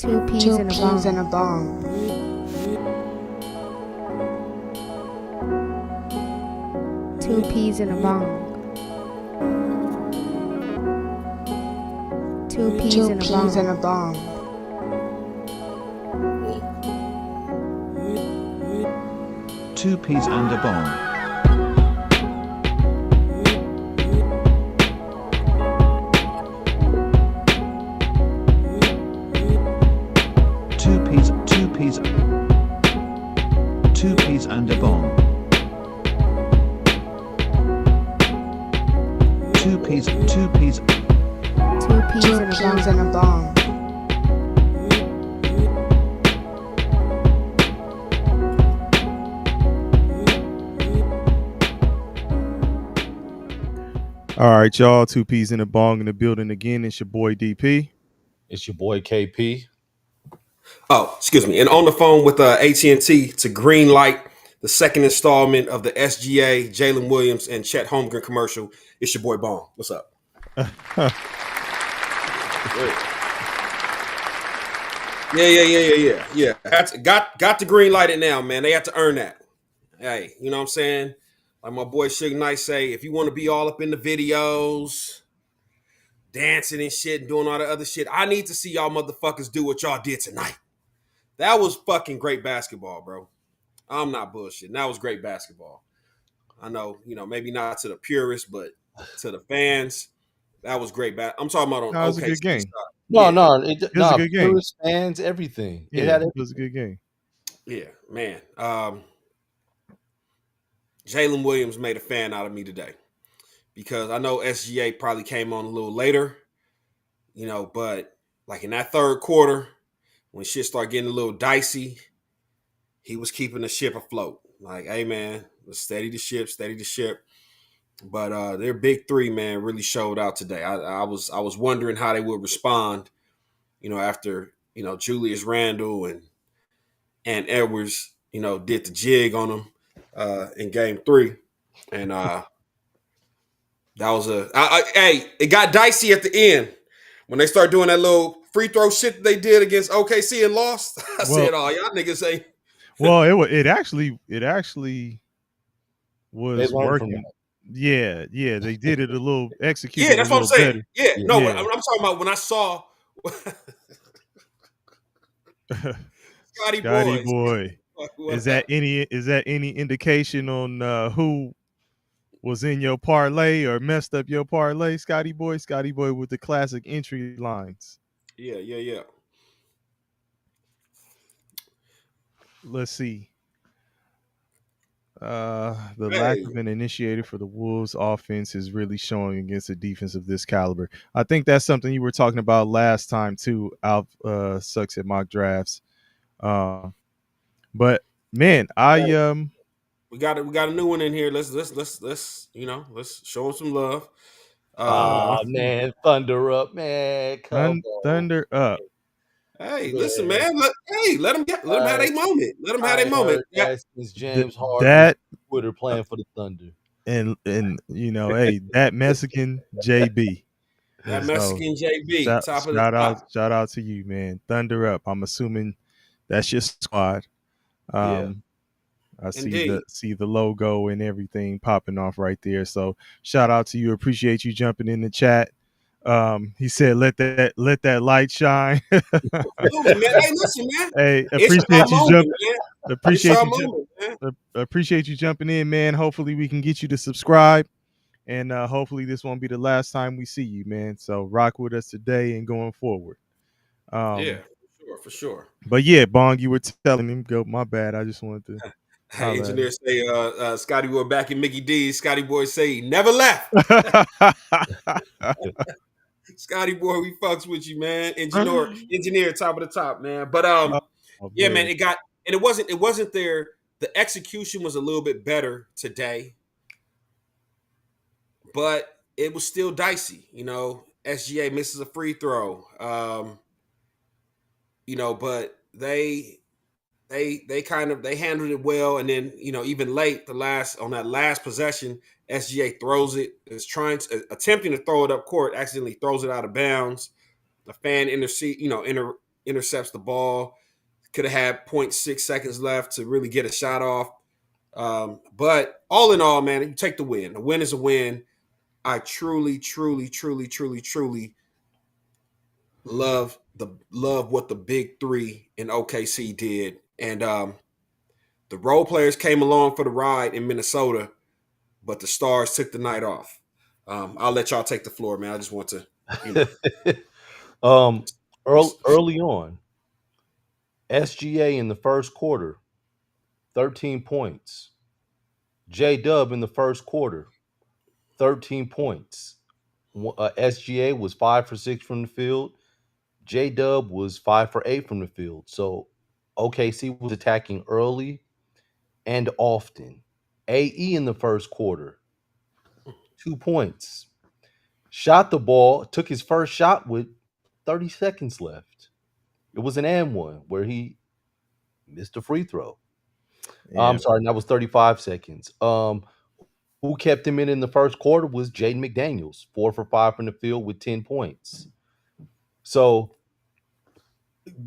2 peas in a bong. 2 peas in a bong. 2 peas in a bong. 2 peas in a bong. 2 peas and a bong. 2 peas and a bong. 2 peas. 2 peas in a bong. All right, y'all. 2 peas in a bong in the building again. It's your boy DP. It's your boy KP. Oh, excuse me. And on the phone with AT&T to green light the second installment of the SGA, Jalen Williams, and Chet Holmgren commercial. It's your boy Bong. What's up? Yeah. Got the green light it now, man. They have to earn that. Hey, you know what I'm saying? Like my boy Suge Knight say, if you want to be all up in the videos, dancing and shit and doing all the other shit, I need to see y'all motherfuckers do what y'all did tonight. That was fucking great basketball, bro. I'm not bullshitting. That was great basketball. I know, maybe not to the purists, but to the fans, that was great. I'm talking about on No, it was a good game. It was a good game. Fans, everything. Yeah, it was a good game. Yeah, man. Jalen Williams made a fan out of me today because I know SGA probably came on a little later, but like in that third quarter, when shit started getting a little dicey, he was keeping the ship afloat. Like, hey, man, let's steady the ship. But their big three, man, really showed out today. I was wondering how they would respond, after, Julius Randle and Edwards, did the jig on them in game 3. And that was it got dicey at the end when they started doing that little free throw shit that they did against OKC and lost. I said, "Oh, y'all niggas ain't." Well, it actually was working. Yeah, they did it a little executed. Yeah, that's what I'm saying. Better. Yeah, no, yeah. I'm talking about when I saw Scotty Boy. Is that any indication on who was in your parlay or messed up your parlay, Scotty boy with the classic entry lines? Yeah. Let's see. Lack of an initiator for the Wolves offense is really showing against a defense of this caliber. I think that's something you were talking about last time too. Alf sucks at mock drafts. But man, we got a new one in here. Let's show him some love. Man, thunder up, man. Thunder up. Hey, listen, man. Let them have their moment. Let them have their moment. Since James Harden Twitter playing for the Thunder. And hey, that Mexican JB. That Mexican JB. Shout out to you, man. Thunder up. I'm assuming that's your squad. I see the logo and everything popping off right there. So shout out to you. Appreciate you jumping in the chat. He said, "Let that light shine." Hey, listen, man. Hey, appreciate you jumping. Appreciate you jumping in, man. Hopefully we can get you to subscribe, and hopefully this won't be the last time we see you, man. So rock with us today and going forward. For sure. But yeah, Bong, you were telling him. Go, my bad. I just wanted to. Hey, engineer say Scotty Boy back in Mickey D's. Scotty Boy say he never left. Scotty Boy, we fucks with you, man. Engineer, top of the top, man. But man, it wasn't there. The execution was a little bit better today, but it was still dicey. SGA misses a free throw. But they handled it well, and then even late on that last possession, SGA throws it, is attempting to throw it up court, accidentally throws it out of bounds. The fan intercepts the ball. Could have had 0.6 seconds left to really get a shot off. But all in all, man, you take the win. A win is a win. I truly, truly, truly, truly, truly love what the big three in OKC did. And the role players came along for the ride in Minnesota, but the stars took the night off. I'll let y'all take the floor, man. I just want to, Early on, SGA in the first quarter, 13 points. J-Dub in the first quarter, 13 points. SGA was 5 for 6 from the field. J-Dub was 5 for 8 from the field. So OKC was attacking early and often. AE in the first quarter, 2 points. Shot the ball, took his first shot with 30 seconds left. It was an and one where he missed a free throw. Yeah. I'm sorry, that was 35 seconds. Who kept him in the first quarter was Jaden McDaniels, 4 for 5 from the field with 10 points. So,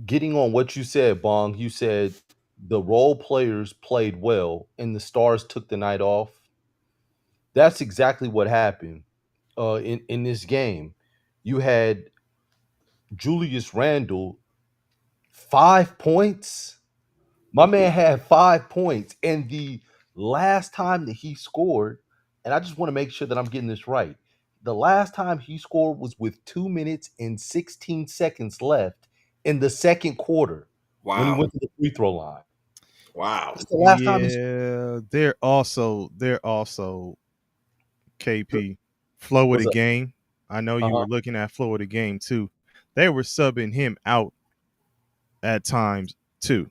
getting on what you said, Bong, you said the role players played well and the stars took the night off. That's exactly what happened in this game. You had Julius Randle, 5 points. My man had 5 points. And the last time that he scored, and I just want to make sure that I'm getting this right. The last time he scored was with 2 minutes and 16 seconds left in the second quarter when he wow. went to the free throw line. Wow. That's the last time Yeah, they're also KP flow of Was the a- game. I know you Uh-huh. were looking at flow of the game too. They were subbing him out at times too.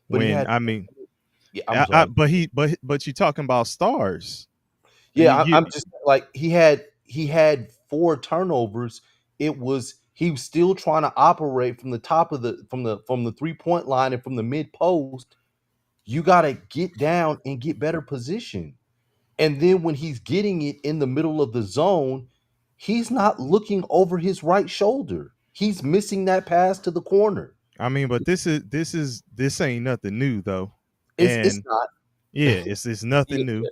But he When had I mean, yeah, I'm sorry. but you're talking about stars. Yeah, You- I'm just like he had 4 turnovers. He was still trying to operate from the top of the from the 3-point line and from the mid post. You got to get down and get better position. And then when he's getting it in the middle of the zone, he's not looking over his right shoulder. He's missing that pass to the corner. I mean, but this ain't nothing new though. It's And not. yeah, it's nothing new.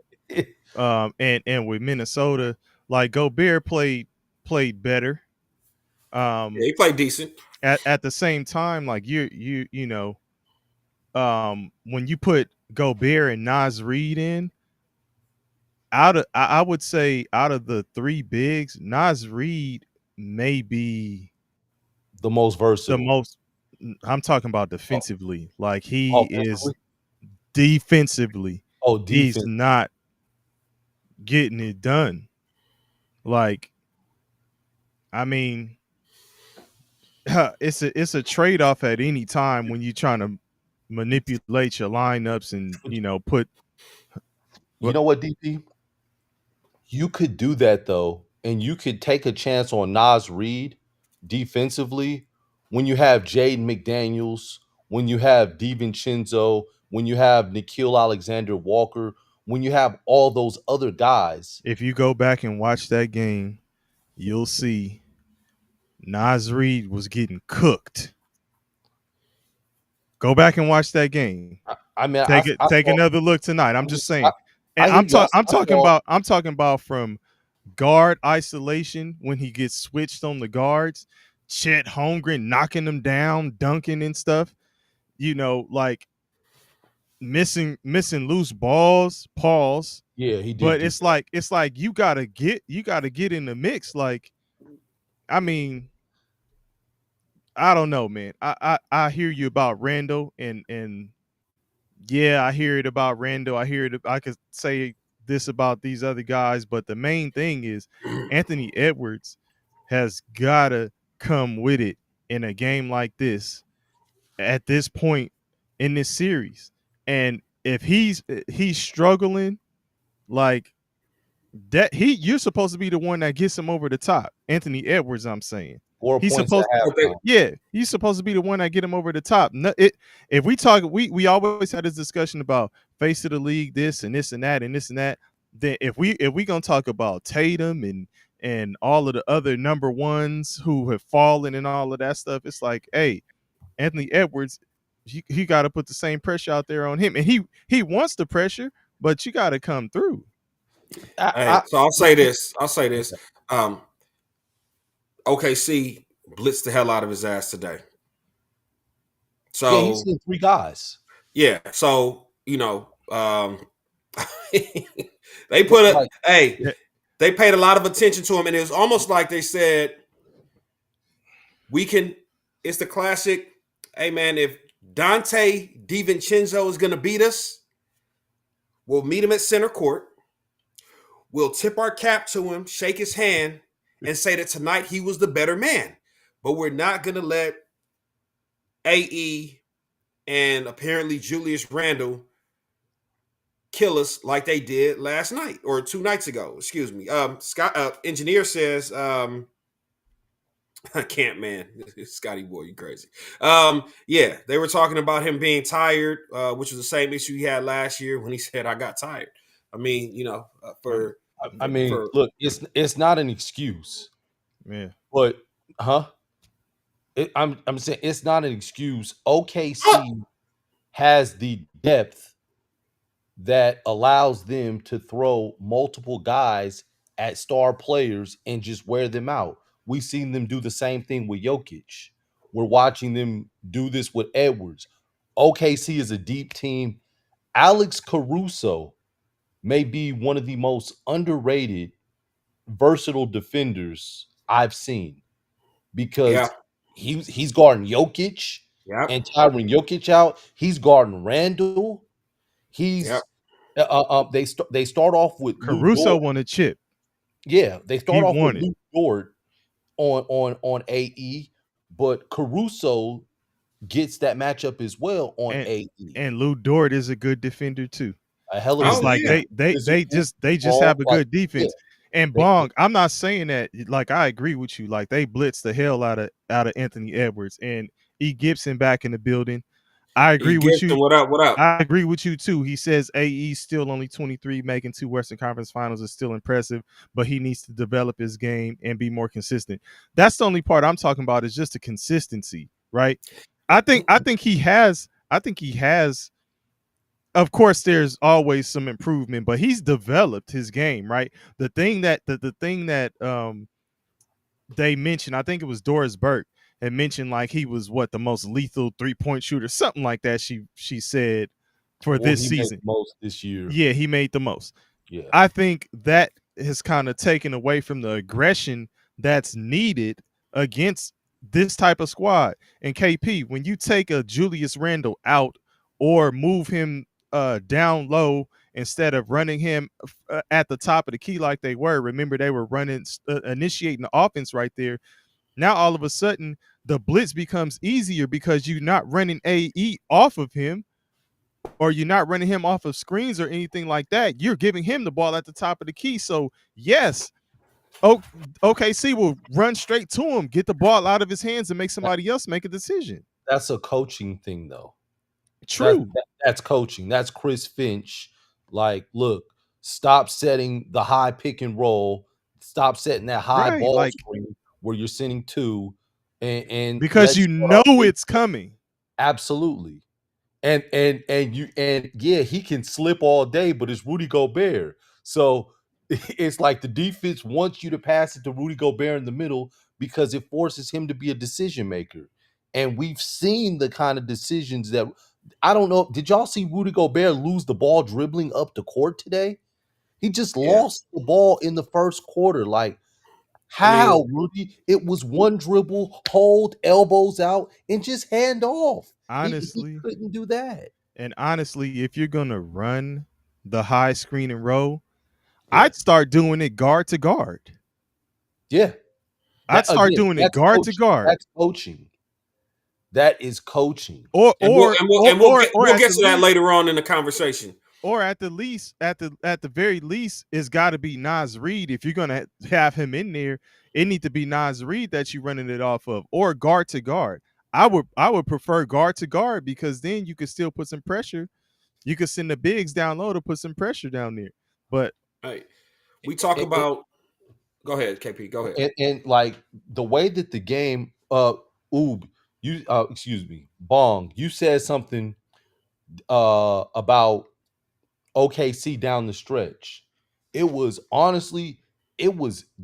And with Minnesota, like Gobert played better. Yeah, he played decent. At the same time, like you know, when you put Gobert and Nas Reed in, I would say out of the 3 bigs, Nas Reed may be The most the versatile. most. I'm talking about defensively. Like he is Offensively? defensively, Oh, he's defense. not getting it done. Like, I mean, it's a trade off at any time when you're trying to manipulate your lineups and put. You know what, DP? You could do that though, and you could take a chance on Nas Reed defensively when you have Jaden McDaniels, when you have DiVincenzo, when you have Nikhil Alexander Walker, when you have all those other guys. If you go back and watch that game, you'll see Nas Reed was getting cooked. Go back and watch that game. I mean, Take another look tonight. I'm just saying. And I hear you. I'm talking about from guard isolation when he gets switched on the guards. Chet Holmgren knocking them down, dunking and stuff. Like missing loose balls, pause. Yeah, he did. But it's like you gotta get in the mix. Like, I mean, I don't know, man. I hear you about Randall and yeah, I hear it about Randall. I could say this about these other guys, but the main thing is Anthony Edwards has gotta come with it in a game like this at this point in this series. And if he's struggling, like that, you're supposed to be the one that gets him over the top. Anthony Edwards, I'm saying. 4 He's points supposed at halftime. Yeah, he's supposed to be the one that get him over the top. If we talk, we always had this discussion about face of the league, this and this and that and this and that. Then if we gonna talk about Tatum and all of the other number ones who have fallen and all of that stuff, it's like, hey, Anthony Edwards, he got to put the same pressure out there on him, and he wants the pressure, but you got to come through. So I'll say this. OKC blitzed the hell out of his ass today. So yeah, he's seen 3 guys. Yeah. So, they put a they paid a lot of attention to him, and it was almost like they said, it's the classic, hey man, if Dante DiVincenzo is gonna beat us, we'll meet him at center court. We'll tip our cap to him, shake his hand, and say that tonight he was the better man. But we're not going to let AE and apparently Julius Randle kill us like they did last night or 2 nights ago. Excuse me. Scott engineer says, I can't, man. Scotty boy, you crazy. Yeah, they were talking about him being tired, which was the same issue he had last year when he said, I got tired. I mean, look, it's not an excuse. Yeah. But I'm saying it's not an excuse. OKC has the depth that allows them to throw multiple guys at star players and just wear them out. We've seen them do the same thing with Jokic. We're watching them do this with Edwards. OKC is a deep team. Alex Caruso may be one of the most underrated, versatile defenders I've seen because he's guarding Jokic and tiring Jokic out. He's guarding Randall. He's they start off with Caruso won a chip. Yeah, they start off with Luke Dort on AE, but Caruso gets that matchup as well on AE. And Lou Dort is a good defender too. A hell of it's like they just have a good defense. Yeah. And Bong, I'm not saying that, like, I agree with you. Like, they blitz the hell out of Anthony Edwards and E. Gibson back in the building. I agree with you. What up? I agree with you too. He says AE still only 23, making 2 Western Conference Finals is still impressive, but he needs to develop his game and be more consistent. That's the only part I'm talking about, is just the consistency, right? I think he has. Of course, there's always some improvement, but he's developed his game, right? The thing that they mentioned, I think it was Doris Burke, had mentioned, like, he was the most lethal 3-point shooter, something like that. She said for this season, made the most this year. Yeah, he made the most. Yeah, I think that has kind of taken away from the aggression that's needed against this type of squad. And KP, when you take a Julius Randle out or move him down low instead of running him at the top of the key like they were. Remember, they were initiating the offense right there. Now, all of a sudden, the blitz becomes easier because you're not running AE off of him, or you're not running him off of screens or anything like that. You're giving him the ball at the top of the key. So, yes, OKC will run straight to him, get the ball out of his hands, and make somebody else make a decision. That's a coaching thing, though. True. That's coaching. That's Chris Finch. Like, look, stop setting the high pick and roll. Stop setting that high ball screen where you're sending 2, and because you know it's coming. Absolutely. And he can slip all day, but it's Rudy Gobert. So it's like the defense wants you to pass it to Rudy Gobert in the middle because it forces him to be a decision maker. And we've seen the kind of decisions that, I don't know. Did y'all see Rudy Gobert lose the ball dribbling up the court today? He just lost the ball in the first quarter. Like, how, Rudy? It was one dribble, hold, elbows out, and just hand off. Honestly, he couldn't do that. And honestly, if you're gonna run the high screen and roll, I'd start doing it guard to guard. Yeah, I'd start doing it guard to guard. That's coaching. That is coaching. We'll get to that later on in the conversation. Or at the very least, it's got to be Naz Reid. If you're gonna have him in there, it needs to be Naz Reid that you're running it off of, or guard to guard. I would prefer guard to guard because then you could still put some pressure. You could send the bigs down low to put some pressure down there. But we talk about. Go ahead, KP. Go ahead. And like the way that the game, excuse me, Bong, you said something about OKC down the stretch. It was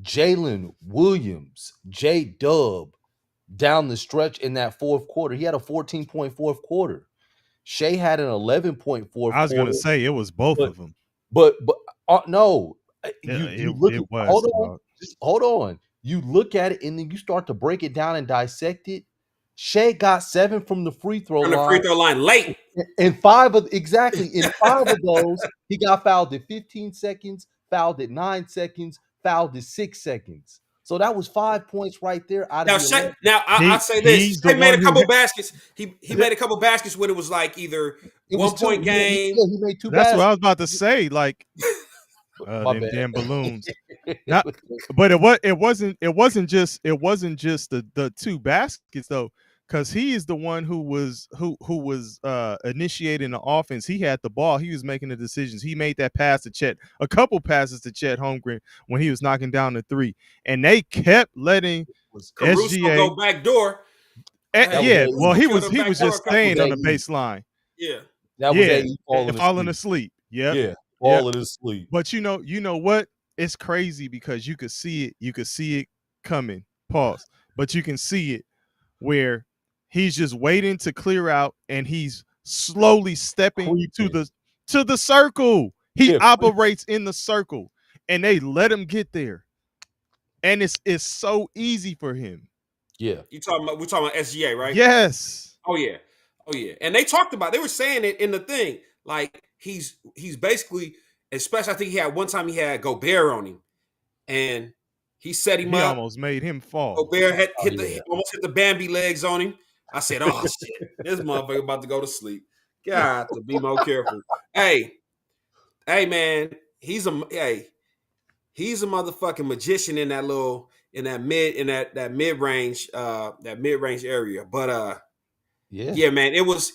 Jalen Williams, J Dub down the stretch in that fourth quarter. He had a 14-point fourth quarter. Shai had an 11-point fourth I was quarter. gonna say it was both But of them. but no, Yeah, you look it at was. hold on. You look at it and then you start to break it down and dissect it. Shai got 7 from the free throw From the line. free throw line late. And 5 of those, he got fouled at 15 seconds, fouled at 9 seconds, fouled at 6 seconds. So that was 5 points right there out of Now, the 11. I say he's this: the Shai made one a who couple baskets. He made a couple baskets when it was like either It was 1 two. point game. He made 2 That's what I baskets. was about to say. Like My them bad. damn balloons. Not, but it wasn't just the 2 baskets though, because he is the one who was initiating the offense. He had the ball. He was making the decisions. He made that pass to Chet, a couple passes to Chet Holmgren when he was knocking down the 3, and they kept letting Caruso SGA. go back door. Well, he was Caruso just staying on the baseline. Yeah, That was Yeah, falling asleep. Yep. Yeah, falling asleep. But you know what? It's crazy because you could see it. You could see it coming. Pause. But you can see it where he's just waiting to clear out, and he's slowly stepping to the circle. He operates in the circle, and they let him get there, and it's so easy for him. Yeah, we're talking about SGA, right? Yes. Oh yeah. And they were saying it in the thing, like he's basically, especially I think he had one time he had Gobert on him, and he set him He up. almost made him fall. Gobert almost hit the Bambi legs on him. I said, "Oh shit, this motherfucker about to go to sleep." Got to be more careful. Hey, man, he's a motherfucking magician in that mid range area. But yeah, man, it was.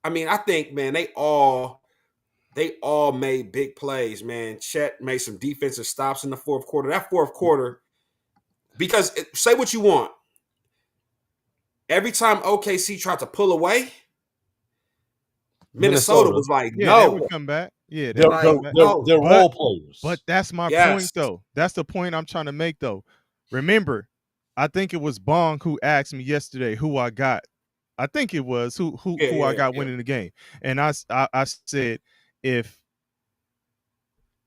I mean, I think, man, they all made big plays, man. Chet made some defensive stops in the fourth quarter. That fourth quarter, because say what you want, every time OKC tried to pull away, Minnesota was like, no. They would come back. Yeah, they're role players. But that's my point, though. That's the point I'm trying to make, though. Remember, I think it was Bong who asked me yesterday who I got. I think it was who I got winning the game, and I said if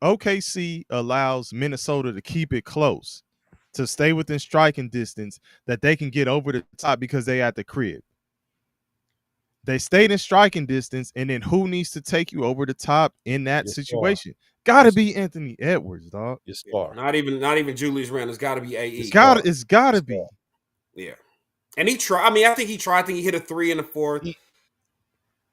OKC allows Minnesota to keep it close, to stay within striking distance, that they can get over the top because they at the crib. They stayed in striking distance, and then who needs to take you over the top in that situation? Got to be Anthony Edwards, dog. Not even Julius Randle. It's got to be AE. It's got to be. Yeah. And he tried. I mean, I think he tried. I think he hit a 3 in the fourth.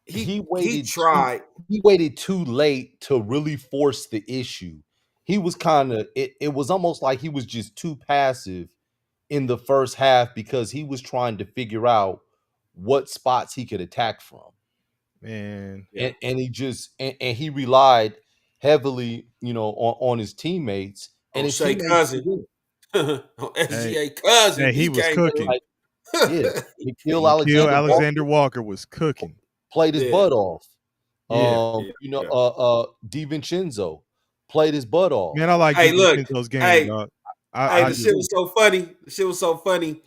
He tried. He waited too late to really force the issue. He was kind of it was almost like he was just too passive in the first half because he was trying to figure out what spots he could attack from. Man. And he just and he relied heavily, on his teammates and his Shai cousin. SGA cousin. He was cooking. Gilgeous-Alexander Walker was cooking. Played his butt off. DiVincenzo played his butt off. Man, I like DiVincenzo's game, dog. The shit was so funny. The shit was so funny.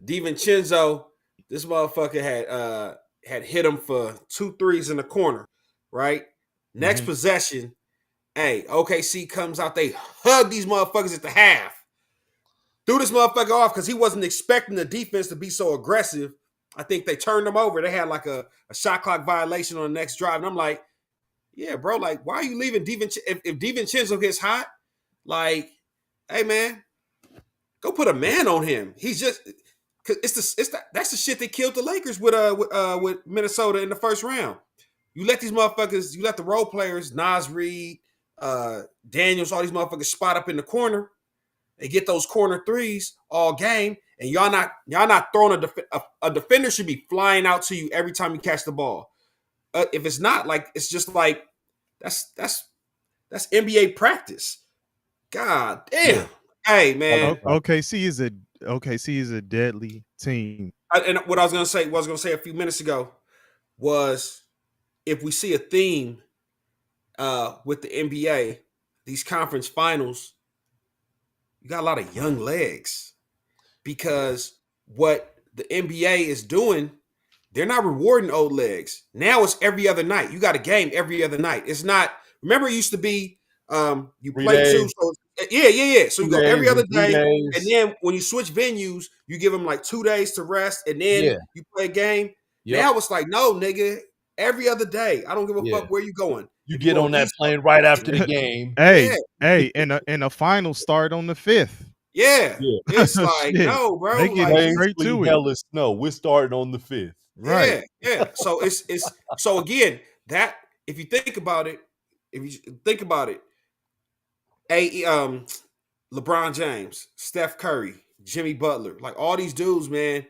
DiVincenzo, this motherfucker had hit him for 2 threes in the corner, right? Next possession, OKC comes out. They hug these motherfuckers at the half. Threw this motherfucker off because he wasn't expecting the defense to be so aggressive. I think they turned him over. They had like a shot clock violation on the next drive. And I'm like, yeah, bro, like, why are you leaving DiVincenzo? If DiVincenzo gets hot, like, hey, man, go put a man on him. He's just – that's the shit that killed the Lakers with Minnesota in the first round. You let these motherfuckers – you let the role players, Nas Reed, Daniels, all these motherfuckers spot up in the corner. They get those corner threes all game, and y'all not throwing a defender should be flying out to you every time you catch the ball. If it's not, like, it's just like that's NBA practice. God damn. Hey, man. OKC is a deadly team And what I was going to say a few minutes ago was if we see a theme with the NBA, these conference finals, you got a lot of young legs because what the NBA is doing, they're not rewarding old legs. Now it's every other night. You got a game every other night. It's not. Remember, it used to be you 3 play two. days, So yeah. So 2 you go every days, other and 3 day, and days. then when you switch venues, you give them like 2 days to rest, and then Yeah. you play a game. Yep. Now it's like, no, nigga, every other day. I don't give a Yeah. fuck where you going. You If you're get going on that east, plane right after the game. yeah, And a final start on the 5th. yeah. Yeah. It's like, Shit. no, bro. They getting Like, straight Ainsley, to it. hell is snow. We're starting on the 5th. Right. yeah. So it's so again, that if you think about it, LeBron James, Steph Curry, Jimmy Butler, like all these dudes, man,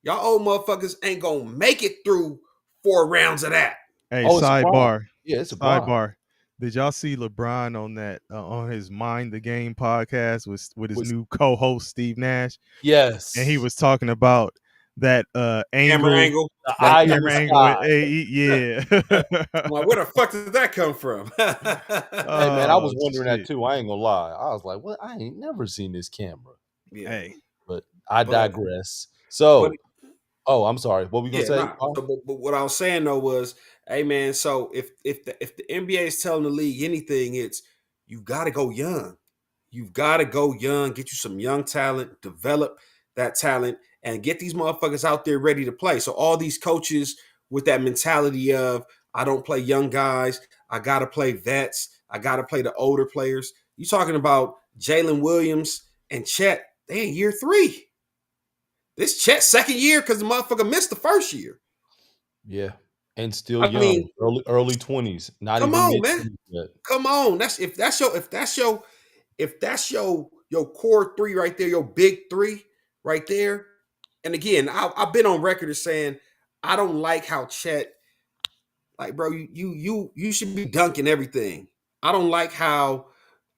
y'all old motherfuckers ain't gonna make it through 4 rounds of that. Hey, Oh, it's a grind. sidebar. Yeah, it's a grind. Sidebar. Did y'all see LeBron on that on his Mind the Game podcast with his new co-host Steve Nash? Yes. And he was talking about that Camera angle, angle. the that eye in camera the angle with sky. yeah. I'm like, where the fuck did that come from? Hey man, I was Oh, wondering that shit. too. I ain't gonna lie. I was like, "What? I ain't never seen this camera." Yeah. Hey, But I But- digress. So, but- oh, I'm sorry. What we gonna say? Nah. So, but what I was saying though was, hey man, so if the NBA is telling the league anything, it's you got to go young. You've got to go young, get you some young talent, develop that talent, and get these motherfuckers out there ready to play. So all these coaches with that mentality of I don't play young guys, I got to play vets, I got to play the older players. You talking about Jalen Williams and Chet? They in year 3. This Chet's second year because the motherfucker missed the first year. Yeah, and still I young, mean, early 20s, not come even on, mid man. 20s yet. Come on. If that's your core 3 right there, your big 3 right there. And again, I've been on record as saying I don't like how Chet, like, bro, you should be dunking everything. I don't like how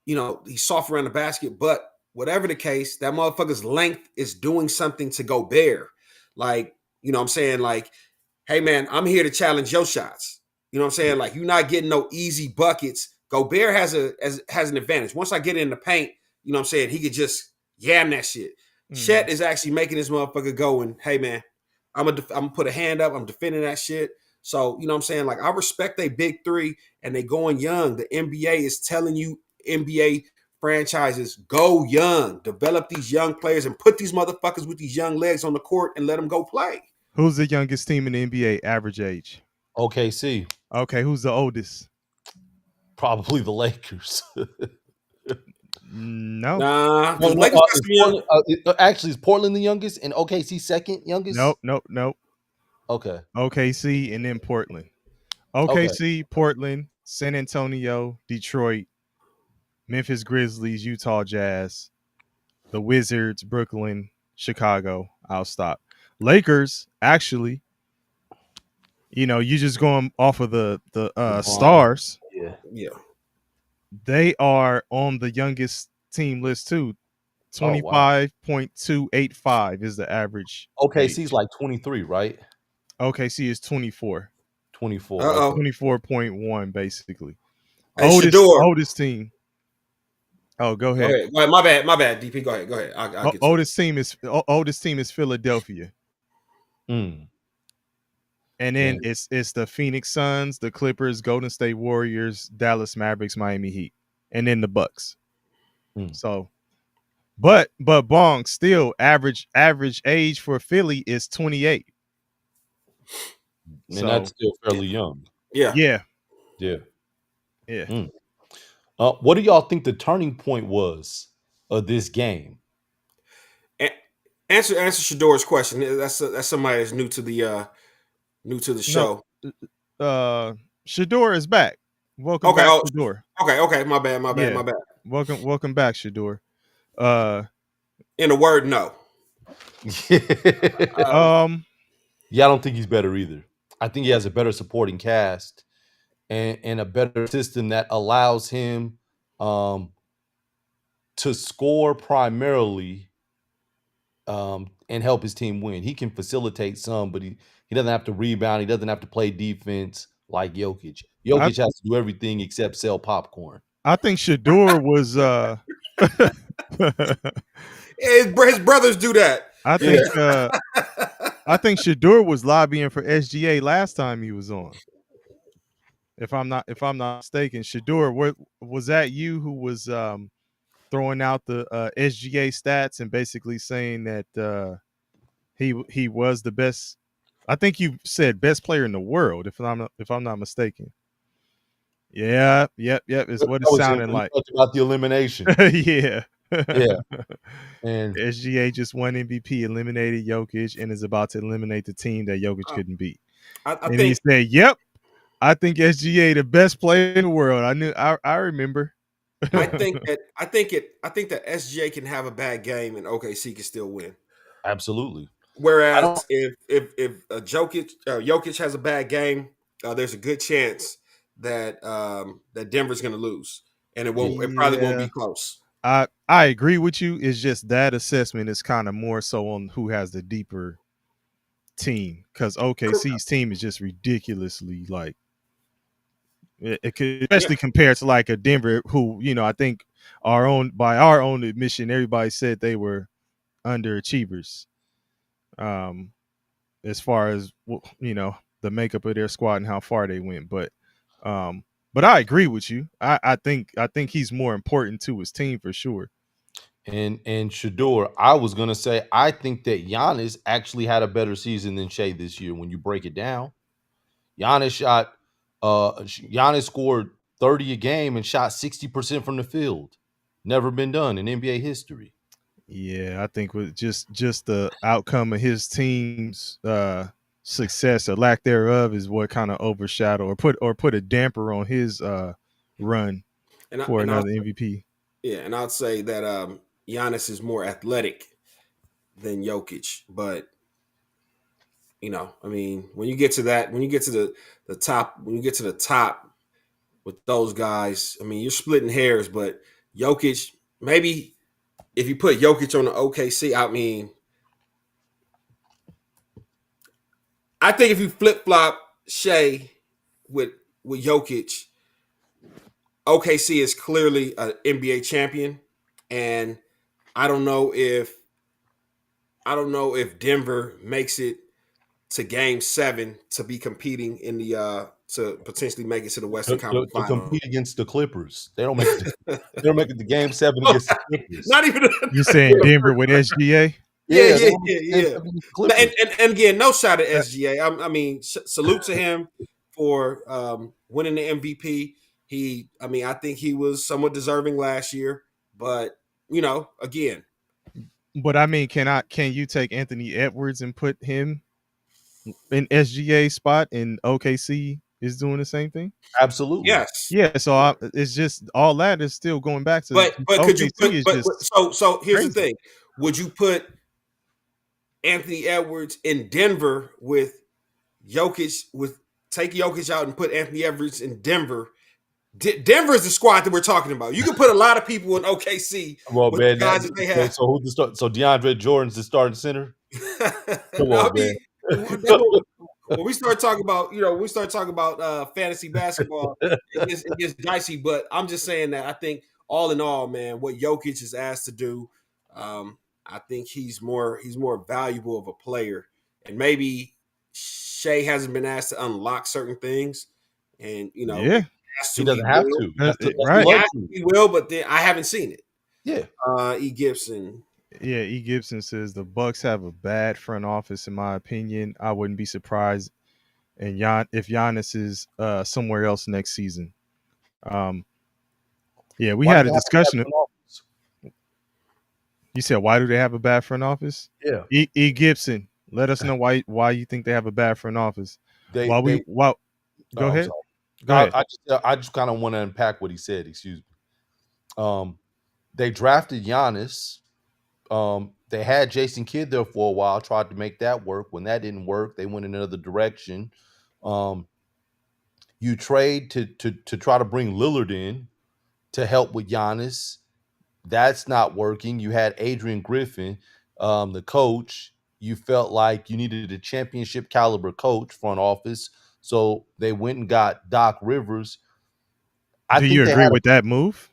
he's soft around the basket, but whatever the case, that motherfucker's length is doing something to Gobert. Like, I'm saying, like, hey man, I'm here to challenge your shots. You know what I'm saying? Like, you're not getting no easy buckets. Gobert has an advantage. Once I get in the paint, you know what I'm saying, he could just yam that shit. Chet is actually making this motherfucker go and, hey man, I'm gonna put a hand up. I'm defending that shit. So, you know what I'm saying? Like, I respect they big 3 and they going young. The NBA is telling you, NBA franchises, go young, develop these young players and put these motherfuckers with these young legs on the court and let them go play. who's the youngest team in the NBA average age? OKC, Okay, who's the oldest? probably the Lakers. No. Nah, No, Lakers got is some young. Portland, actually, is Portland the youngest and OKC second youngest? Nope. Okay. OKC and then Portland. Okay. OKC, Portland, San Antonio, Detroit, Memphis Grizzlies, Utah Jazz, the Wizards, Brooklyn, Chicago. I'll stop. Lakers, actually, you just going off of the stars. Yeah. They are on the youngest team list too. 25.285 is the average. OKC's age. like 23, right? OKC is 24. 24. Uh-oh. 24.1 basically. Hey, Shador. Oldest team. Oh, go ahead. Okay. Well, my bad. DP, go ahead. I'll get Oldest team is Philadelphia. Mm. And then it's the Phoenix Suns, the Clippers, Golden State Warriors, Dallas Mavericks, Miami Heat, and then the Bucks. So, but Bong still average age for Philly is 28. And that's still fairly young. Yeah. What do y'all think the turning point was of this game? Answer Shador's question. That's somebody that's new to the show. No, Shador is back. Welcome back, Shador. Okay. My bad. Welcome back, Shador. In a word, no. Yeah, I don't think he's better either. I think he has a better supporting cast and a better system that allows him to score primarily and help his team win. He can facilitate some, but he doesn't have to rebound. He doesn't have to play defense like Jokic. Jokic has to do everything except sell popcorn. I think Shador was His brothers do that. I think Shador was lobbying for SGA last time he was on. If I'm not mistaken, Shador, was that you who was throwing out the SGA stats and basically saying that he was the best? I think you said best player in the world, if I'm not mistaken. Yeah, yep, is what it sounded like. About the elimination. Yeah. And SGA just won MVP, eliminated Jokic, and is about to eliminate the team that Jokic couldn't beat. I and think, he said, "Yep, I think SGA the best player in the world." I remember. I think that SGA can have a bad game and OKC can still win. Absolutely. Whereas if Jokic has a bad game, there's a good chance that that Denver's going to lose, and it probably won't be close. I agree with you. It's just that assessment is kind of more so on who has the deeper team, because OKC's team is just ridiculously like it could, especially compared to like a Denver, who I think by our own admission, everybody said they were underachievers. As far as the makeup of their squad and how far they went, but I agree with you. I think he's more important to his team for sure. And Shador, I was gonna say, I think that Giannis actually had a better season than Shai this year. When you break it down, Giannis scored 30 a game and shot 60% from the field. Never been done in NBA history. Yeah, I think with just the outcome of his team's success or lack thereof is what kind of overshadowed or put a damper on his run for another MVP. Yeah, and I'd say that Giannis is more athletic than Jokic, but I mean, when you get to the top with those guys, I mean, you're splitting hairs, but Jokic, maybe if you put Jokic on the OKC, I mean, I think if you flip-flop Shai with Jokic, OKC is clearly an NBA champion, and I don't know if Denver makes it to Game 7 to be competing in the to potentially make it to the Western Conference Final. To compete against the Clippers. They don't make it. They don't make it to Game 7 against the Clippers. Not even. You saying Denver with SGA? Yeah. And again, no shot at SGA. I mean, salute to him for winning the MVP. I think he was somewhat deserving last year, but again. But I mean, can you take Anthony Edwards and put him in SGA spot, and OKC is doing the same thing? Absolutely. Yes. Yeah. So it's just all that is still going back to. But could you put? So here's crazy. The thing: would you put Anthony Edwards in Denver with Jokic? Take Jokic out and put Anthony Edwards in Denver. Denver is the squad that we're talking about. You can put a lot of people in OKC. Well, with man, the guys that they have. So who's the start? So DeAndre Jordan's the starting center. Come on, man. When we start talking about fantasy basketball, it gets dicey. But I'm just saying that I think all in all, man, what Jokic is asked to do, I think he's more valuable of a player, and maybe Shai hasn't been asked to unlock certain things, and he doesn't have to. Right? He will, but then I haven't seen it. Yeah. E. Gibson. Yeah, E. Gibson says the Bucks have a bad front office, in my opinion. I wouldn't be surprised, and if Giannis is somewhere else next season. Yeah, we had a discussion. You said, why do they have a bad front office? Yeah. E. Gibson, let us know why you think they have a bad front office. Go ahead. Go ahead. I just kind of want to unpack what he said. Excuse me. They drafted Giannis. They had Jason Kidd there for a while, tried to make that work. When that didn't work, they went in another direction. You trade to try to bring Lillard in to help with Giannis. That's not working. You had Adrian Griffin, the coach. you felt like you needed a championship caliber coach, front office, so they went and got Doc Rivers. I Do think you they agree had. with that move?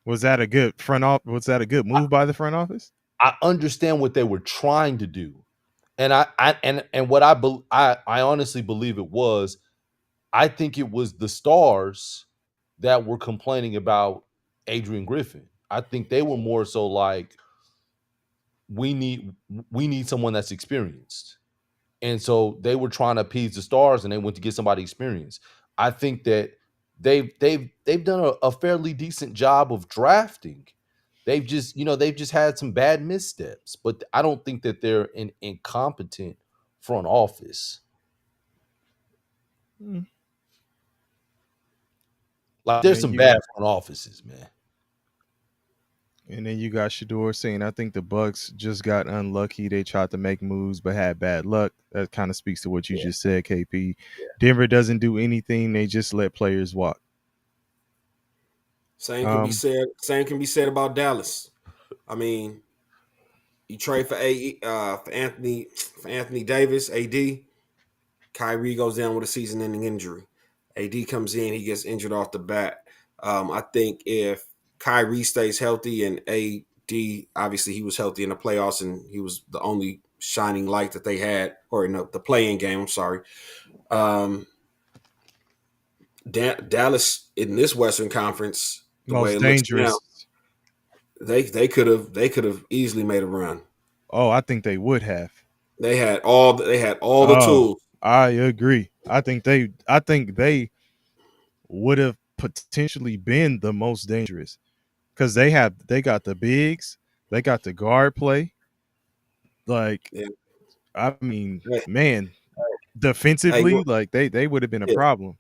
Was that a good Was that a good move by the front office? I understand what they were trying to do, and and what I honestly believe it was. I think it was the stars that were complaining about Adrian Griffin. I think they were more so like, we need someone that's experienced. And so they were trying to appease the stars and they went to get somebody experienced. I think that they've done a fairly decent job of drafting. They've just had some bad missteps, but I don't think that they're an incompetent front office. Mm. Like, And there's then some you bad front offices, man. got Shador saying, I think the Bucks just got unlucky. They tried to make moves but had bad luck. That kind of speaks to what you just said, KP. Denver doesn't do anything. They just let players walk. Same can be said. Same can be said about Dallas. I mean, you trade for Anthony Davis, AD. Kyrie goes down with a season-ending injury. AD comes in, he gets injured off the bat. I think if Kyrie stays healthy and AD, obviously he was healthy in the playoffs and he was the only shining light that they had, or in the play-in game. I'm sorry. Dallas in this Western Conference, the way Most it looks dangerous. now, they could have easily made a run. Oh, I think they would have. They had all the tools. I agree. I think they would have potentially been the most dangerous because they got the bigs, they got the guard play. Like, Yeah. I mean, Hey, man, hey, defensively, like they would have been a yeah. problem.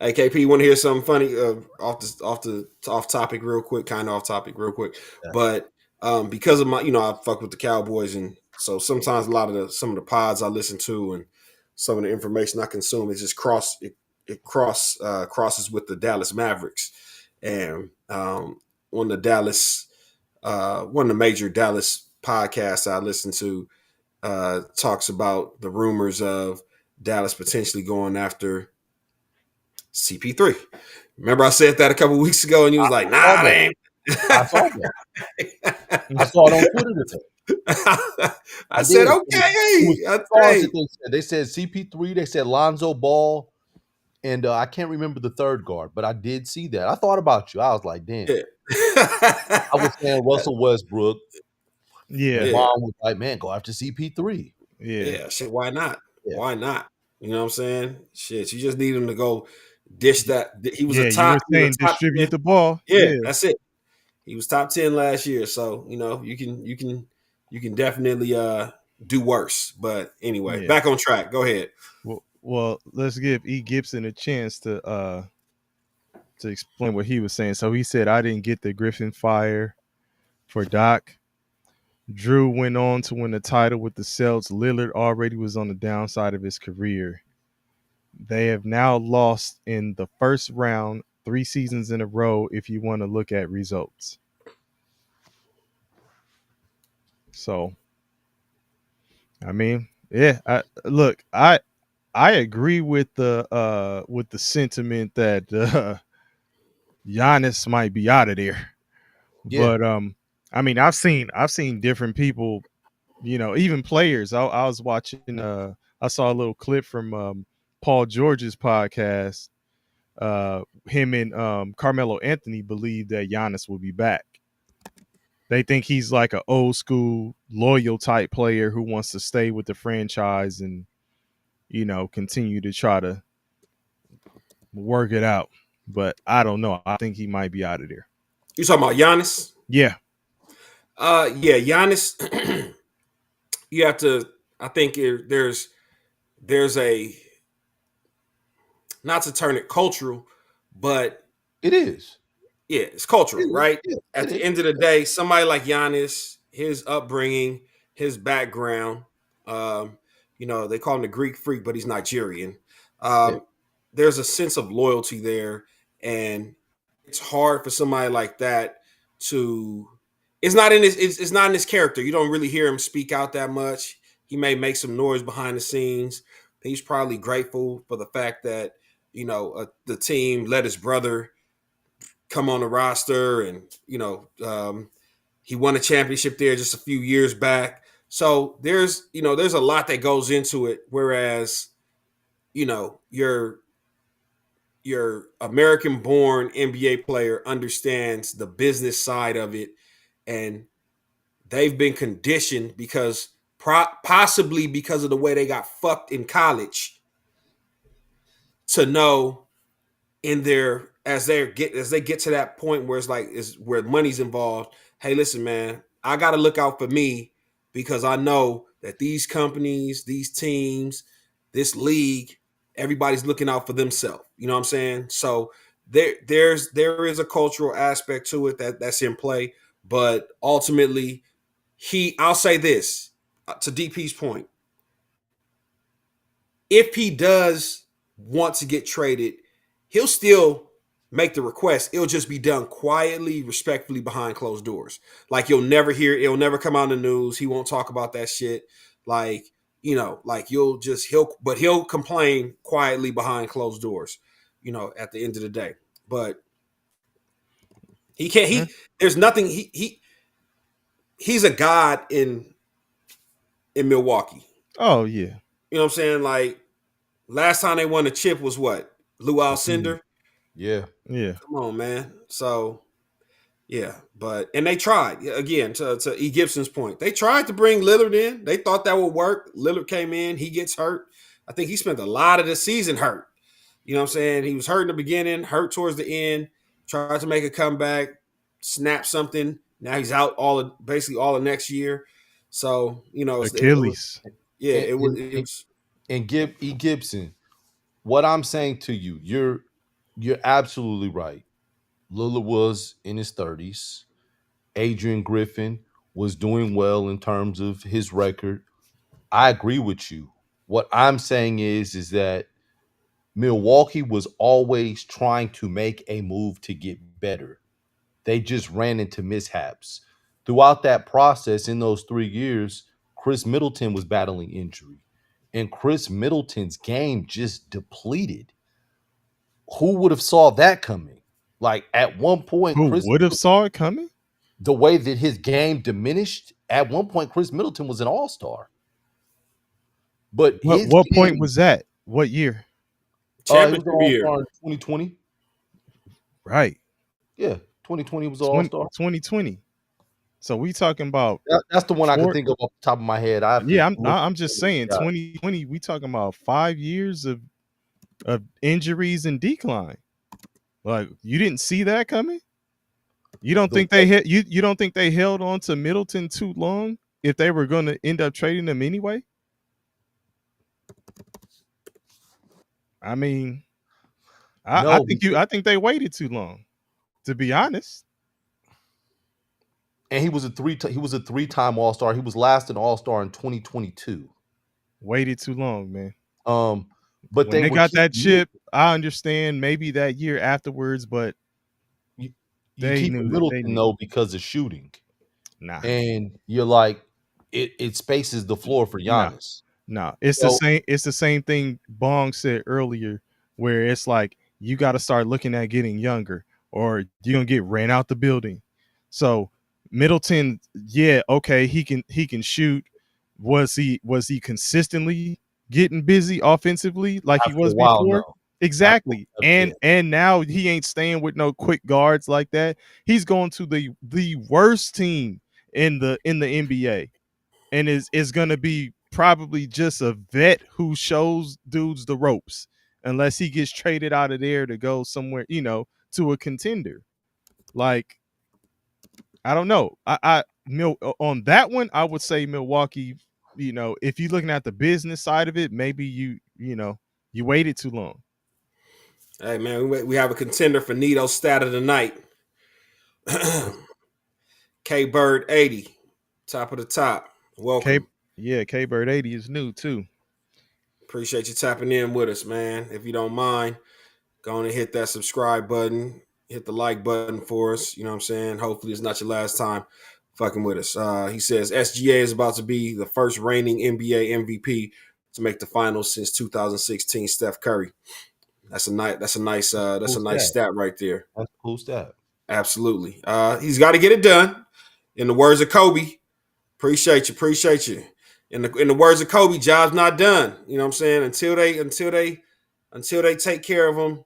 Hey, KP, you want to hear something funny? Off topic, real quick, kind of off topic, real quick. Yeah. But because of my, I fuck with the Cowboys, and so sometimes some of the pods I listen to and some of the information I consume is just crosses with the Dallas Mavericks, and one of the major Dallas podcasts I listen to talks about the rumors of Dallas potentially going after CP3. Remember I said that a couple weeks ago and you was like, nah, they ain't. I saw that. I saw it on Twitter today. I said, did. okay. They said CP3, they said Lonzo Ball, and I can't remember the third guard, but I did see that. I thought about you. I was like, damn. Yeah. I was saying Russell Westbrook. Yeah. And Mom was like, man, go after CP3. Yeah. Shit, why not? Yeah. Why not? You know what I'm saying? Shit, you just need him to go dish that. He was a You top. were saying distribute 10. the ball. Yeah, that's it. He was top 10 last year, so you can definitely do worse. But anyway, back on track. Go ahead. Well, let's give E. Gibson a chance to explain what he was saying. So he said, I didn't get the Griffin fire for Doc. Drew went on to win the title with the Celtics. Lillard already was on the downside of his career. They have now lost in the first round 3 seasons in a row if you want to look at results. So, I mean, yeah, I agree with the sentiment that Giannis might be out of there. Yeah. But I mean, I've seen different people, even players. I was watching I saw a little clip from Paul George's podcast. Him and Carmelo Anthony believe that Giannis will be back. They think he's like an old school loyal type player who wants to stay with the franchise and continue to try to work it out. But I don't know. I think he might be out of there. You talking about Giannis? Yeah. Giannis. You have to. I think there's a, not to turn it cultural, but it is. Yeah, it's cultural, right? At the end of the day, somebody like Giannis, his upbringing, his background, they call him the Greek freak, but he's Nigerian. There's a sense of loyalty there, and it's hard for somebody like that to it's not in his it's not in his character. You don't really hear him speak out that much. He may make some noise behind the scenes. He's probably grateful for the fact that the team let his brother come on the roster, and he won a championship there just a few years back. So there's a lot that goes into it. Whereas your American-born NBA player understands the business side of it, and they've been conditioned because possibly because of the way they got fucked in college to know in their as they get to that point where it's like is where money's involved. Hey, listen, man, I got to look out for me because I know that these companies, these teams, this league, everybody's looking out for themselves. You know what I'm saying? So there is a cultural aspect to it that's in play, but ultimately I'll say this to DP's point. If he does want to get traded, he'll still make the request. It'll just be done quietly, respectfully behind closed doors. Like you'll never hear it'll never come out in the news. He won't talk about that shit. Like, like he'll complain quietly behind closed doors, at the end of the day. But he can't there's nothing he's a god in Milwaukee. Oh yeah. You know what I'm saying? Like last time they won a chip was what? Lou Alcindor? Yeah. Yeah. Come on, man. So yeah, and they tried again to E. Gibson's point. They tried to bring Lillard in. They thought that would work. Lillard came in. He gets hurt. I think he spent a lot of the season hurt. You know what I'm saying? He was hurt in the beginning, hurt towards the end. Tried to make a comeback, snap something. Now he's out basically all of next year. So Achilles. It was. And E. Gibson, what I'm saying to you, you're absolutely right. Lillard was in his 30s. Adrian Griffin was doing well in terms of his record. I agree with you. What I'm saying is that Milwaukee was always trying to make a move to get better. They just ran into mishaps. Throughout that process in those 3 years, Chris Middleton was battling injury. And Chris Middleton's game just depleted. Who would have saw that coming? Like at one point, Who would have saw it coming? The way that his game diminished, at one point, Chris Middleton was an all-star. But what point was that? What year? Championship year. 2020. Right. Yeah, 2020 was an all-star. 2020. So we talking about that's the one I can think of off the top of my head. I'm just saying 2020. We talking about 5 years of injuries and decline. Like you didn't see that coming. You don't think you don't think they held on to Middleton too long if they were going to end up trading him anyway? I mean, I think they waited too long, to be honest. And he was a three-time All-Star. He was last an All-Star in 2022. Waited too long, man. But when they got that chip, I understand maybe that year afterwards, but you keep Middleton though because of shooting. Nah. And you're like, it spaces the floor for Giannis. No. It's the same thing Bong said earlier, where it's like you got to start looking at getting younger, or you're gonna get ran out the building. So Middleton, yeah, okay, he can shoot. Was he consistently getting busy offensively like he was before? No. Exactly. And now he ain't staying with no quick guards like that. He's going to the worst team in the NBA, and is going to be probably just a vet who shows dudes the ropes, unless he gets traded out of there to go somewhere, to a contender. Like, I don't know. On that one, I would say Milwaukee. If you're looking at the business side of it, maybe you waited too long. Hey man, we have a contender for Nito's stat of the night. K Bird 80, top of the top. Welcome. K Bird 80 is new too. Appreciate you tapping in with us, man. If you don't mind, go on and hit that subscribe button, hit the like button for us. You know what I'm saying? Hopefully it's not your last time fucking with us. He says SGA is about to be the first reigning NBA MVP to make the finals since 2016. Steph Curry. That's a nice stat right there. That's a cool stat. Absolutely. He's got to get it done. In the words of Kobe, appreciate you. In the words of Kobe, job's not done. You know what I'm saying? Until they take care of him.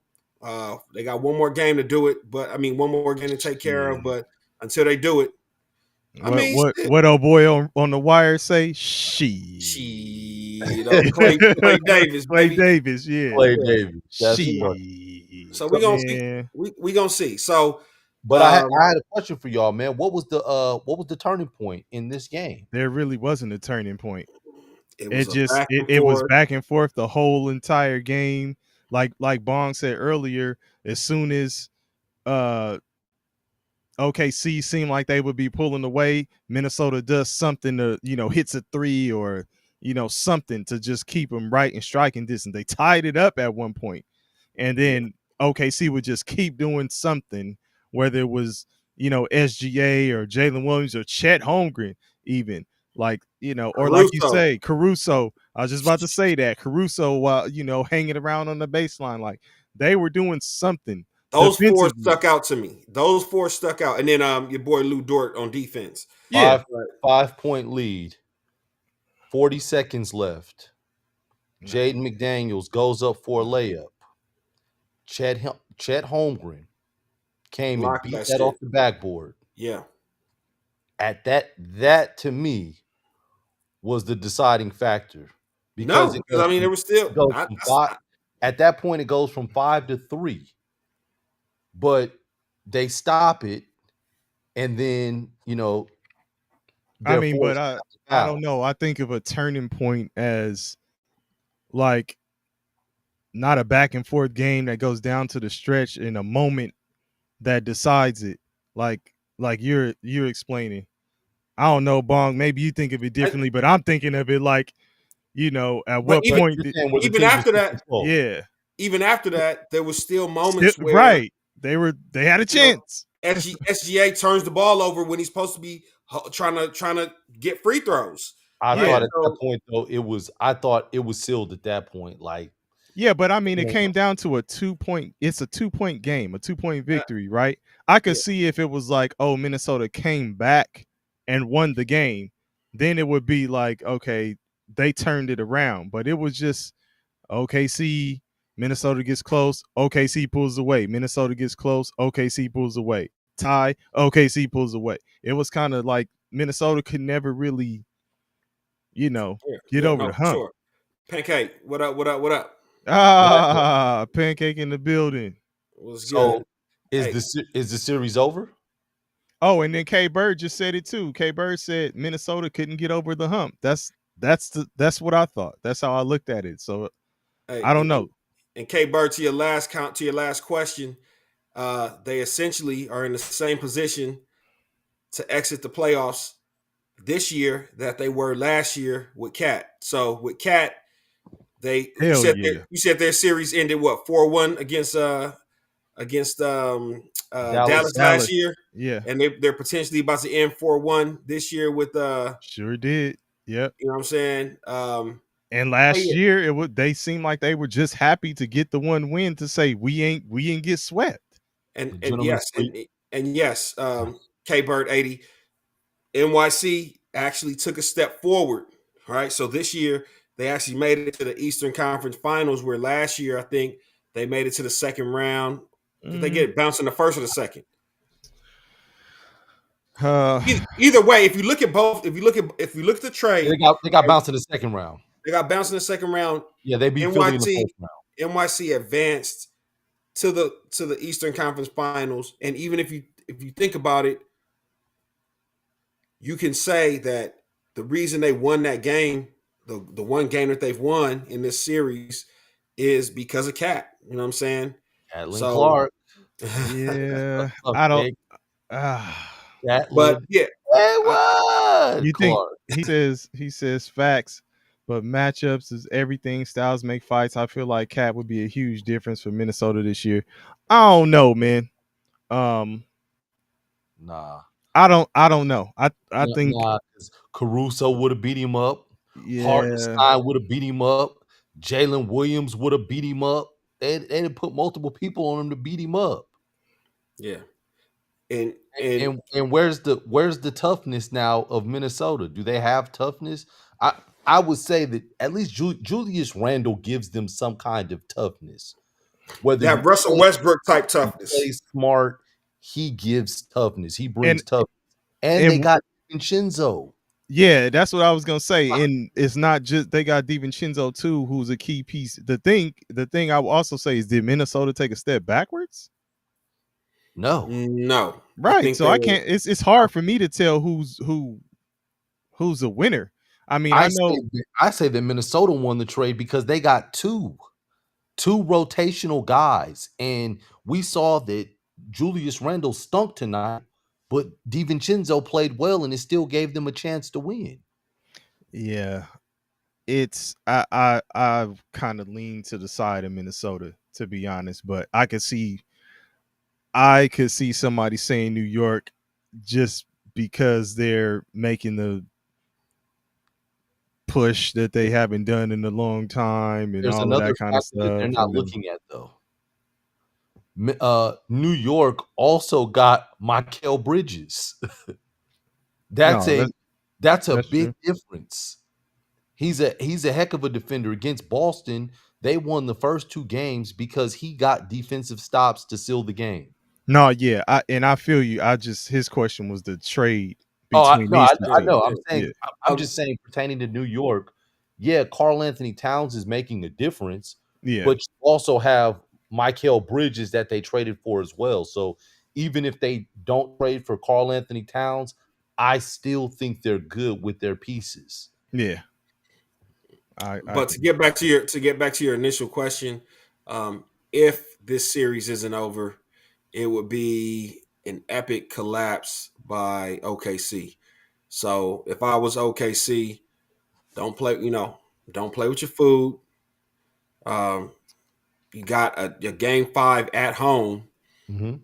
They got one more game to do it, but I mean one more game to take care of. But until they do it, what old boy on the wire say? Clay Davis, Clay baby. Davis, yeah. Clay Davis. That's so we gonna see. We gonna see. So, but I had a question for y'all, man. What was the turning point in this game? There really wasn't a turning point. It was was back and forth the whole entire game. Like Bong said earlier, as soon as OKC seemed like they would be pulling away, Minnesota does something to, hits a three or, something to just keep them right in striking distance. They tied it up at one point, and then OKC would just keep doing something, whether it was, SGA or Jalen Williams or Chet Holmgren even. Like, or like you say, Caruso. I was just about to say that. Caruso, while, hanging around on the baseline, like they were doing something. Those four stuck out to me. And then your boy Lou Dort on defense. Yeah. 5-point lead. 40 seconds left. Jaden McDaniels goes up for a layup. Chet Holmgren came and beat that off the backboard. Yeah. At that to me was the deciding factor. Because it was still at that point it goes from 5 to 3. But they stop it, and then I mean, but I don't know. I think of a turning point as like not a back and forth game that goes down to the stretch in a moment that decides it. Like you're explaining. I don't know, Bong. Maybe you think of it differently, but I'm thinking of it like, at what point even after that, yeah. Even after that, there was still moments where they had a chance. SGA turns the ball over when he's supposed to be trying to get free throws. I thought at that point though I thought it was sealed at that point. Like, yeah, but I mean it came down to a 2-point. It's a 2-point game, a 2-point victory, right? I could see if it was like, oh, Minnesota came back and won the game, then it would be like, okay, they turned it around. But it was just OKC. Minnesota gets close, OKC pulls away. Minnesota gets close, OKC pulls away. Tie, OKC pulls away. It was kind of like Minnesota could never really, get over the hump. Sure. Pancake, what up? Pancake in the building. So is the series over? Oh, and then K Bird just said it too. K Bird said Minnesota couldn't get over the hump. That's what I thought. That's how I looked at it. So I don't know. And K Bird, to your last question, they essentially are in the same position to exit the playoffs this year that they were last year with Cat. So with Cat, you said their series ended 4-1 against Dallas last year. Yeah. And they're potentially about to end 4-1 this year with sure did. Yep. You know what I'm saying? And last year they seemed like they were just happy to get the one win to say we ain't get swept. And yes, K Bird 80, NYC actually took a step forward. All right. So this year they actually made it to the Eastern Conference Finals, where last year I think they made it to the second round. Did they get bounced in the first or the second? Either way, if you look at the trade, they got bounced in the second round. They got bounced in the second round. Yeah, they beat Philly in the first round. NYC advanced to the Eastern Conference Finals, and even if you think about it, you can say that the reason they won that game, the one game that they've won in this series, is because of Cat. You know what I'm saying? Clark. Yeah, I don't. But yeah, you think he says facts, but matchups is everything. Styles make fights. I feel like Cat would be a huge difference for Minnesota this year. I don't know, man. Nah. I don't know. I think Nah, 'cause Caruso would have beat him up. yeah. Hartenstein would have beat him up. Jalen Williams would have beat him up. They'd put multiple people on him to beat him up. Yeah. And And where's the toughness now of Minnesota? Do they have toughness? I would say that at least Julius Randle gives them some kind of toughness. Whether you that Russell Westbrook type toughness. play smart, he gives toughness. He brings And toughness. And they got Vincenzo. yeah, that's what I was gonna say. And it's not just they got DiVincenzo too, who's a key piece. The thing I will also say is, did Minnesota take a step backwards? No. Right. So I can't. It's hard for me to tell who's a winner. I mean, I know. I say that Minnesota won the trade because they got two rotational guys, and we saw that Julius Randle stunk tonight, but DiVincenzo played well, and it still gave them a chance to win. Yeah, it's I kind of lean to the side of Minnesota, to be honest, but I could see somebody saying New York just because they're making the push that they haven't done in a long time and There's all of another that kind of factor that stuff. they're not looking at, though. New York also got Mikal Bridges. That's a big true. difference. He's a heck of a defender. Against Boston, they won the first two games because he got defensive stops to seal the game. No, yeah, I feel you. His question was the trade I between these two teams. know. Yeah. I'm just saying, pertaining to New York, yeah, Karl Anthony Towns is making a difference, Yeah. but you also have Mikal Bridges that they traded for as well. So even if they don't trade for Karl Anthony Towns, I still think they're good with their pieces. Yeah. But to get back to your initial question, if this series isn't over, it would be an epic collapse by OKC. So if I was OKC, don't play with your food. You got a game 5 at home. Mm-hmm.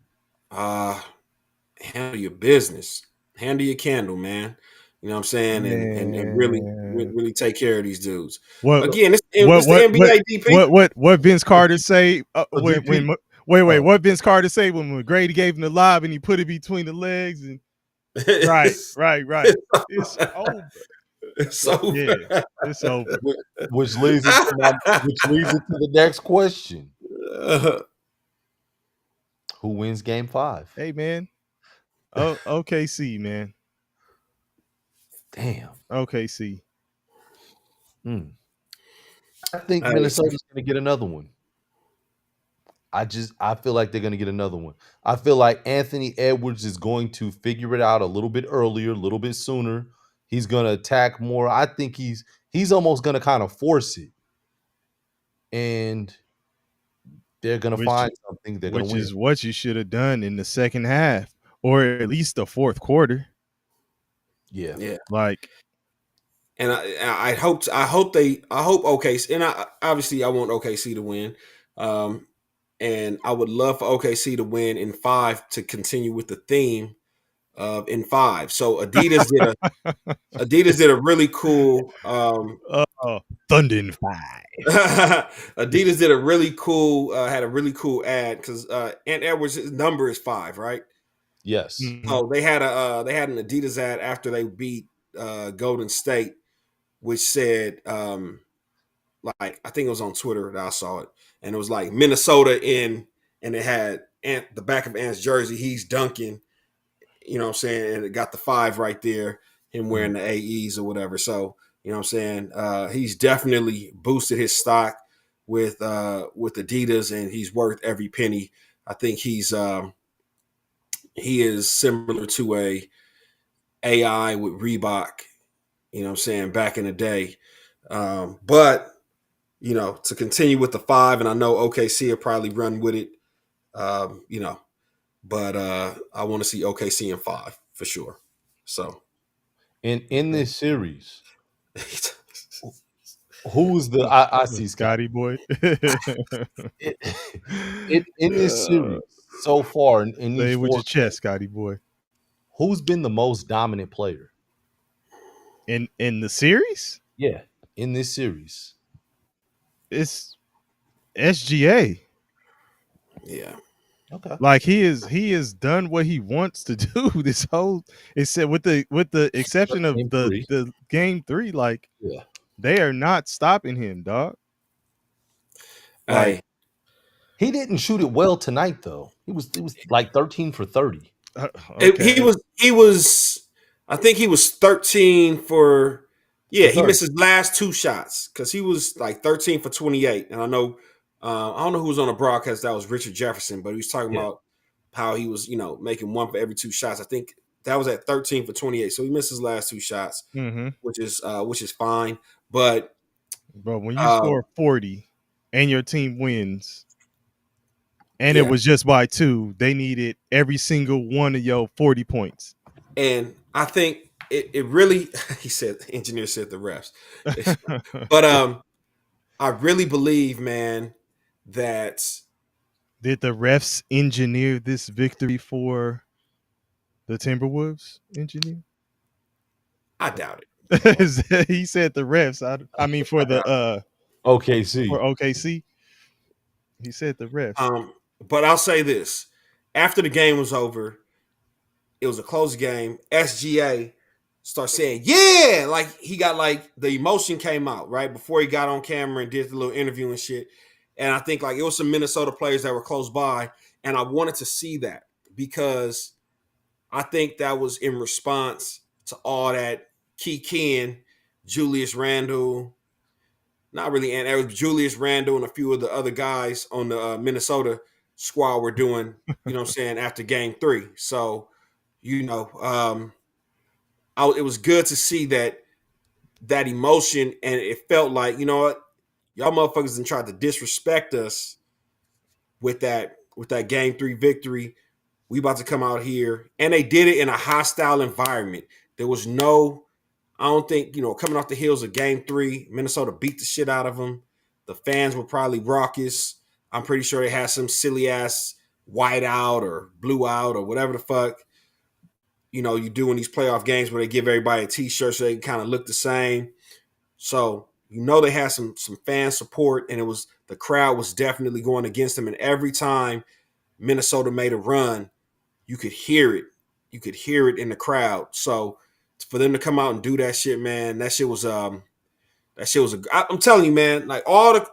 Handle your business. Handle your candle, man. You know what I'm saying? And really take care of these dudes. Again, it's the NBA, DP. What Vince Carter say what Vince Carter say when McGrady gave him the lob and he put it between the legs and right. It's over. It's over. Yeah, it's over. Which leads it to the next question. Who wins game 5? Hey, man. OKC, man. Damn. OKC. I think Minnesota's going to get another one. I feel like they're going to get another one. I feel like Anthony Edwards is going to figure it out a little bit earlier, a little bit sooner. He's going to attack more. I think he's almost going to kind of force it. And they're going to find something. They're going to win. Which is what you should have done in the second half or at least the fourth quarter. Yeah. Like, and I hope OKC, and obviously I want OKC to win. And I would love for OKC to win in 5 to continue with the theme of in 5. So Adidas did a really cool Thunder in 5. Adidas did a really cool had a really cool ad because Ant Edwards' number is 5, right? Yes. So they had an Adidas ad after they beat Golden State, which said like I think it was on Twitter that I saw it, and it was like Minnesota and it had the back of Ant's jersey. He's dunking, you know what I'm saying, and it got the 5 right there. Him wearing the AEs or whatever. So you know what I'm saying. He's definitely boosted his stock with Adidas, and he's worth every penny. I think he is similar to a AI with Reebok, you know what I'm saying, back in the day. But, you know, to continue with the 5, and I know OKC will probably run with it, you know, but I want to see OKC in 5 for sure. So in this series, who's the I see Scotty boy. in this series so far in these with your chest, Scotty boy. Who's been the most dominant player in the series? Yeah, in this series. It's SGA. Yeah. Okay. Like he has done what he wants to do this whole. It said with the exception of Game the three. the game 3, like Yeah. they are not stopping him, dog. Like Hey, He didn't shoot it well tonight though. He was like 13 for 30. okay, he was. I think he was 13 for. Yeah, For he 30. missed his last 2 shots because he was like 13 for 28. And I know, I don't know who was on the broadcast. That was Richard Jefferson, but he was talking Yeah. about how he was, making 1 for every 2 shots. I think that was at 13 for 28. So he missed his last 2 shots, mm-hmm. which is fine. But But when you score 40 and your team wins, and it yeah, was just by 2, they needed every single one of your 40 points. and I think it really. He said, engineer said the refs, but I really believe, man, that Did the refs engineer this victory for the Timberwolves? Engineer? I doubt it. He said the refs. I mean for the OKC. for OKC. He said the refs. But I'll say this: after the game was over, it was a close game. SGA started saying, "Yeah!" Like he got like the emotion came out right before he got on camera and did the little interview and shit. And I think like it was some Minnesota players that were close by, and I wanted to see that because I think that was in response to all that Ken, Julius Randle, not really, and it was Julius Randle and a few of the other guys on the Minnesota squad were doing, you know what I'm saying, after game 3. So, it was good to see that emotion, and it felt like, you know what, y'all motherfuckers done tried to disrespect us with that game 3 victory. We about to come out here, and they did it in a hostile environment. There was no, I don't think, coming off the heels of game 3, Minnesota beat the shit out of them. The fans were probably raucous. I'm pretty sure they had some silly ass white out or blue out or whatever the fuck, you do in these playoff games where they give everybody a t-shirt so they can kind of look the same. So, they had some fan support, and the crowd was definitely going against them. And every time Minnesota made a run, you could hear it. You could hear it in the crowd. So for them to come out and do that shit, man, that shit was I'm telling you, man, like I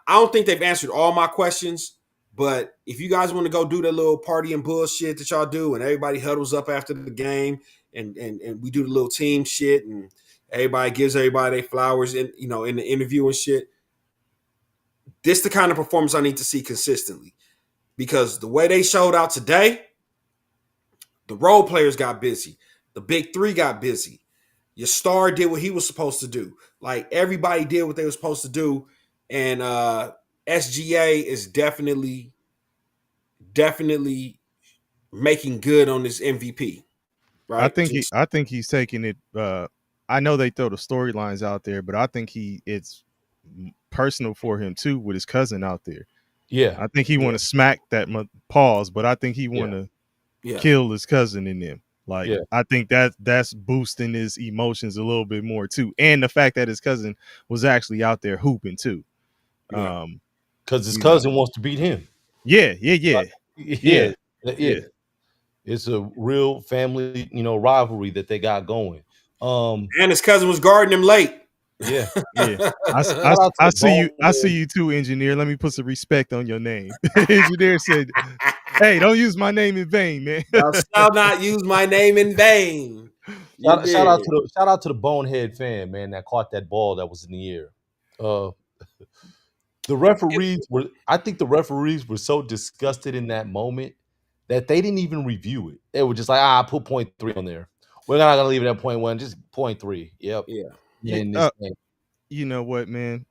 don't think they've answered all my questions, but if you guys want to go do that little party and bullshit that y'all do, and everybody huddles up after the game, and we do the little team shit, and everybody gives everybody their flowers in the interview and shit. This the kind of performance I need to see consistently, because the way they showed out today, the role players got busy. The big 3 got busy. Your star did what he was supposed to do. Like everybody did what they were supposed to do. And SGA is definitely making good on this MVP. Right? I think he's taking it. I know they throw the storylines out there, but I think it's personal for him too with his cousin out there. Yeah. I think he want to smack that pause, but I think he want to kill his cousin in them. Like I think that's boosting his emotions a little bit more too, and the fact that his cousin was actually out there hooping too. Because his cousin wants to beat him. Yeah. It's a real family, rivalry that they got going. And his cousin was guarding him late. Yeah. I see you too, engineer. Let me put some respect on your name. Engineer said, "Hey, don't use my name in vain, man. Thou shalt not use my name in vain." Shout out to the bonehead fan, man, that caught that ball that was in the air. I think the referees were so disgusted in that moment that they didn't even review it. They were just like, I put 0.3 on there. We're not gonna leave it at 0.1, just 0.3. Yep. Yeah. You know what, man?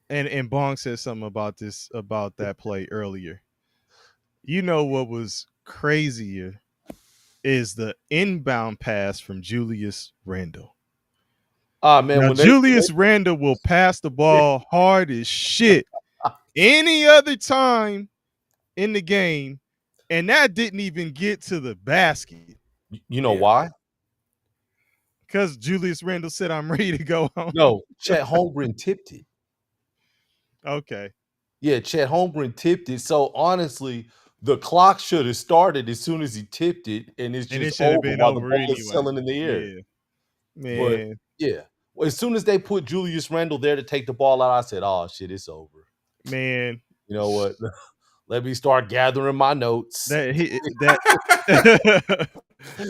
and Bong said something about that play earlier. You know what was crazier is the inbound pass from Julius Randle. Man, now, Julius Randle will pass the ball hard as shit. Any other time in the game, and that didn't even get to the basket You know Yeah. why? because Julius Randle said, "I'm ready to go home." No, Chet Holmgren tipped it. Okay. Yeah, Chet Holmgren tipped it. So honestly, the clock should have started as soon as he tipped it, and it's And just it should have over been while the over ball is anyway. sailing in the air. Yeah, But man, yeah, well, as soon as they put Julius Randle there to take the ball out, I said, "Oh shit, it's over." man. You know what? Let me start gathering my notes. That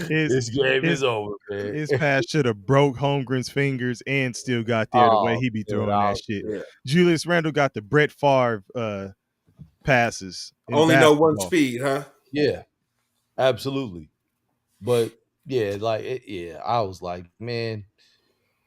his This game his is over, man. his pass should have broke Holmgren's fingers and still got there the way Oh he be man, throwing that shit. Yeah. Julius Randle got the Brett Favre passes in Only know one basketball. speed, huh? yeah, absolutely. But yeah, I was like, man,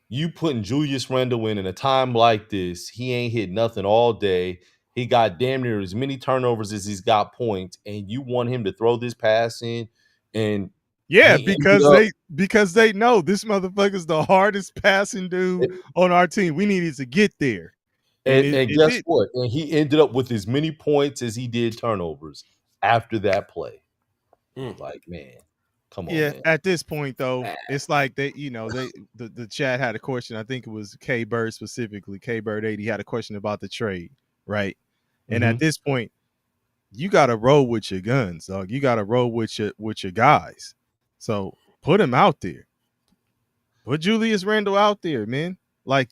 you putting Julius Randle in a time like this, he ain't hit nothing all day. He got damn near as many turnovers as he's got points, and you want him to throw this pass in, and Yeah, he ended up. because they know this motherfucker's the hardest passing dude on our team. We needed to get there, and And it guess did. what? And he ended up with as many points as he did turnovers after that play. Mm. Like, man, come on, Yeah, man. at this point though, it's like they, the chat had a question. I think it was K Bird specifically. K Bird 80 had a question about the trade, right? And at Mhm. this point, you got to roll with your guns, dog. You got to roll with your guys. So put him out there. Put Julius Randle out there, man. Like,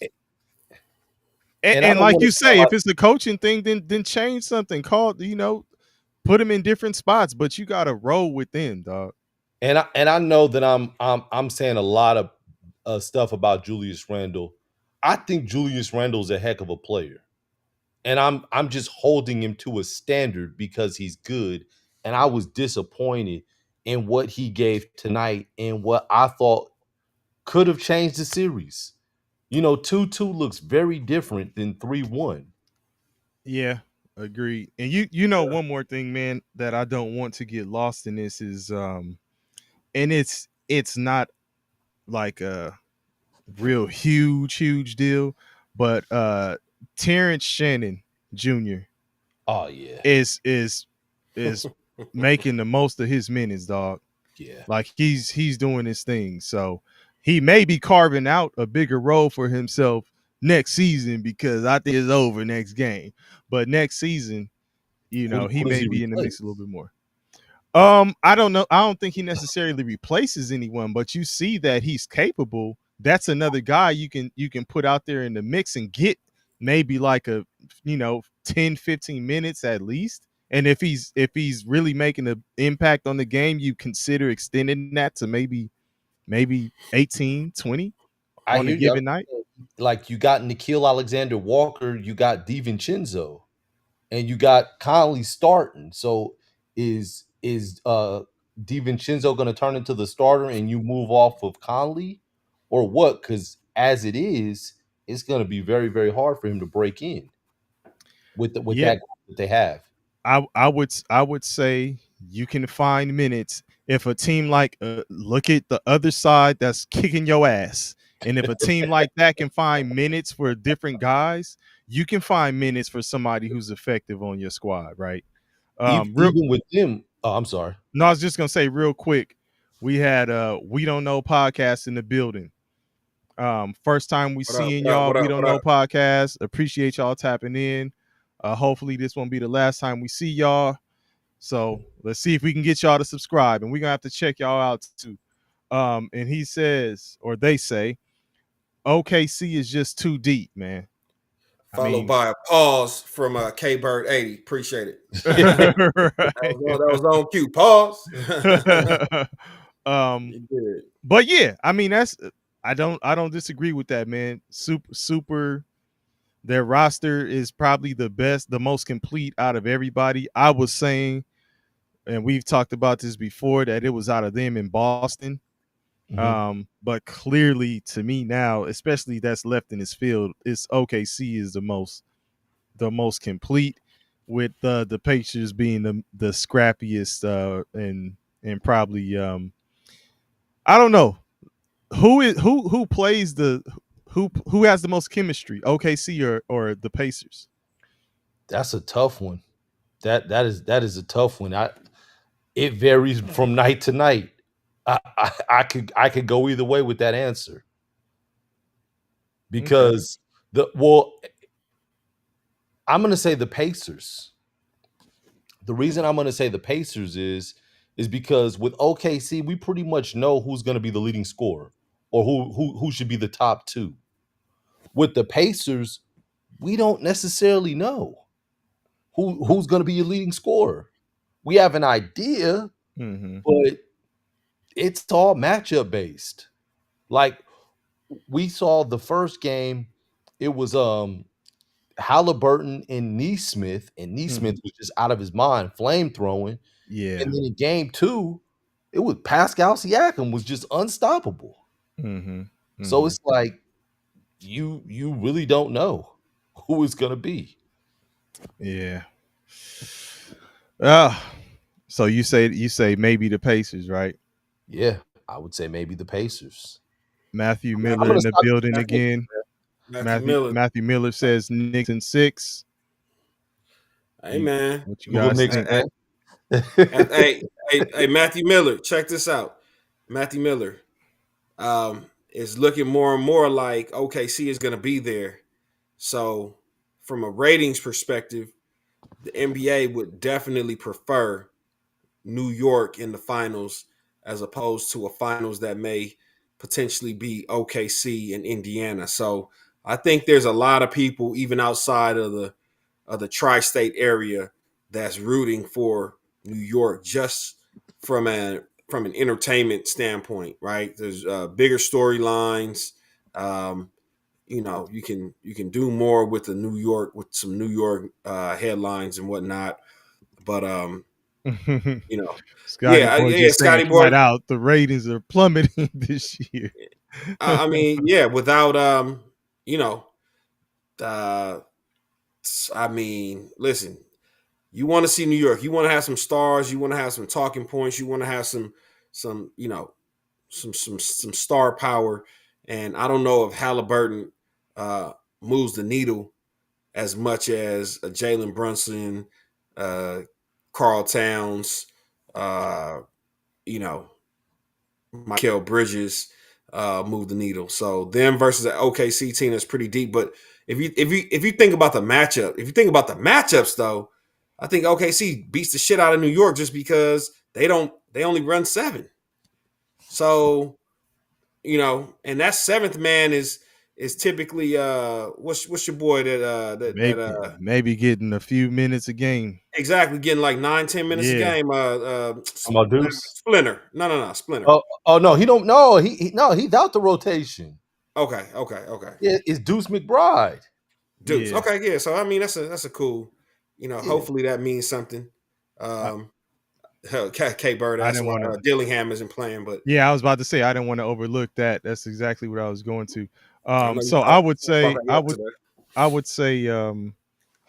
And I and don't like want to you sound say, like, if it's a coaching thing, then change something. Put him in different spots, but you got to roll with them, dog. and I know that I'm saying a lot of stuff about Julius Randle. I think Julius Randle's a heck of a player, and I'm just holding him to a standard because he's good. And I was disappointed in what he gave tonight and what I thought could have changed the series. 2-2 looks very different than 3-1. Yeah, agreed. And you know one more thing, man, that I don't want to get lost in this is and it's not like a real huge deal, but Terrence Shannon Jr. Oh yeah. is making the most of his minutes, dog. Yeah. Like he's doing his thing. So he may be carving out a bigger role for himself next season because I think it's over next game. But next season, he Who does may he be in the mix replace? a little bit more. I don't know. I don't think he necessarily replaces anyone, but you see that he's capable. That's another guy you can put out there in the mix and get maybe like a 10, 15 minutes at least. And if he's really making an impact on the game, you consider extending that to maybe 18, 20 I on a hear you. given night. Like you got Nikhil Alexander Walker, you got DiVincenzo, and you got Conley starting. So is DiVincenzo going to turn into the starter and you move off of Conley, or what? Because as it is, it's going to be very very hard for him to break in with Yeah, that group that they have. I would say you can find minutes if a team like look at the other side that's kicking your ass, and if a team like that can find minutes for different guys, you can find minutes for somebody who's effective on your squad, right? Real Even with them, oh, I'm sorry. No, I was just gonna say real quick, we had We Don't Know podcast in the building. First time we What up? seeing What up? y'all. What We up? Don't What Know up? podcast. Appreciate y'all tapping in. Hopefully this won't be the last time we see y'all. So let's see if we can get y'all to subscribe, and we're gonna have to check y'all out too. And he says, or they say, OKC is just too deep, man. I Followed mean, by a pause from K Bird 80. Appreciate it. right. That was on cue. Pause. um, You did. but yeah, I mean I don't disagree with that, man. Super. Their roster is probably the best, the most complete out of everybody. I was saying, and we've talked about this before, that it was out of them in Boston. Mhm. But clearly to me now, especially that's left in this field, it's OKC is the most complete, with the Pacers being the scrappiest and probably I don't know who plays who has the most chemistry, OKC or the Pacers. That's a tough one. That is a tough one. It varies from night to night. I could go either way with that answer because I'm going to say the Pacers. The reason I'm going to say the Pacers is because with OKC we pretty much know who's going to be the leading scorer or who should be the top two. With the Pacers, we don't necessarily know who's going to be your leading scorer. We have an idea, but it's all matchup based. Like we saw the first game, it was Halliburton and Neesmith, and Neesmith was just out of his mind, flame throwing. Yeah. And then in game 2, it was Pascal Siakam was just unstoppable. So it's like you really don't know who it's gonna be. Yeah. So you say maybe the Pacers, right? Yeah, I would say maybe the Pacers. Matthew Miller in the building again. Matthew Miller says Knicks in 6. Hey man, what you guys think? Hey, Matthew Miller, check this out. Matthew Miller is looking more and more like OKC is going to be there. So, from a ratings perspective, the NBA would definitely prefer New York in the finals as opposed to a finals that may potentially be OKC and Indiana. So, I think there's a lot of people even outside of the tri-state area that's rooting for New York just from an entertainment standpoint, right? There's bigger storylines. You can do more with some New York headlines and whatnot. But Scotty Boy just Scotty saying Boy flat out the ratings are plummeting this year. I mean, yeah, without listen, you want to see New York. You want to have some stars. You want to have some talking points. You want to have some star power. And I don't know if Halliburton moves the needle as much as a Jalen Brunson, Karl Towns, Mikal Bridges move the needle. So them versus an OKC team that's pretty deep. But if you think about the matchups though, I think OKC beats the shit out of New York just because they only run 7. So, and that 7th man is typically what's your boy maybe getting a few minutes a game. Exactly, getting like 9-10 minutes a game. Splinter. No, Splinter. Oh no, he don't. No, he's out the rotation. Okay. Yeah, it's Deuce McBride. Deuce. Yeah. Okay, yeah. So I mean, that's a cool. Hopefully that means something. K Bird. That's why Dillingham isn't playing. But yeah, I was about to say I didn't want to overlook that. That's exactly what I was going to. So I would say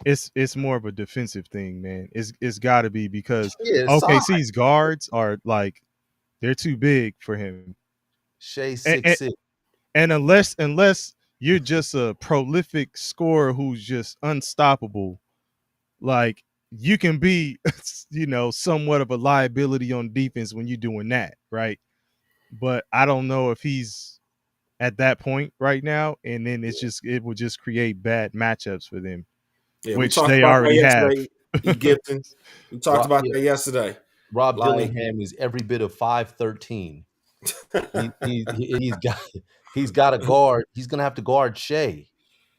it's more of a defensive thing, man. It's got to be because OKC's guards are like they're too big for him. Shai 6'6", and unless you're just a prolific scorer who's just unstoppable, like you can be, somewhat of a liability on defense when you're doing that, right? But I don't know if he's at that point right now, and then it will just create bad matchups for them. Yeah, which they already have. Gibson. We talked about that yesterday. Rob Dillingham is every bit of 5'13". He's got a guard. He's gonna have to guard Shai.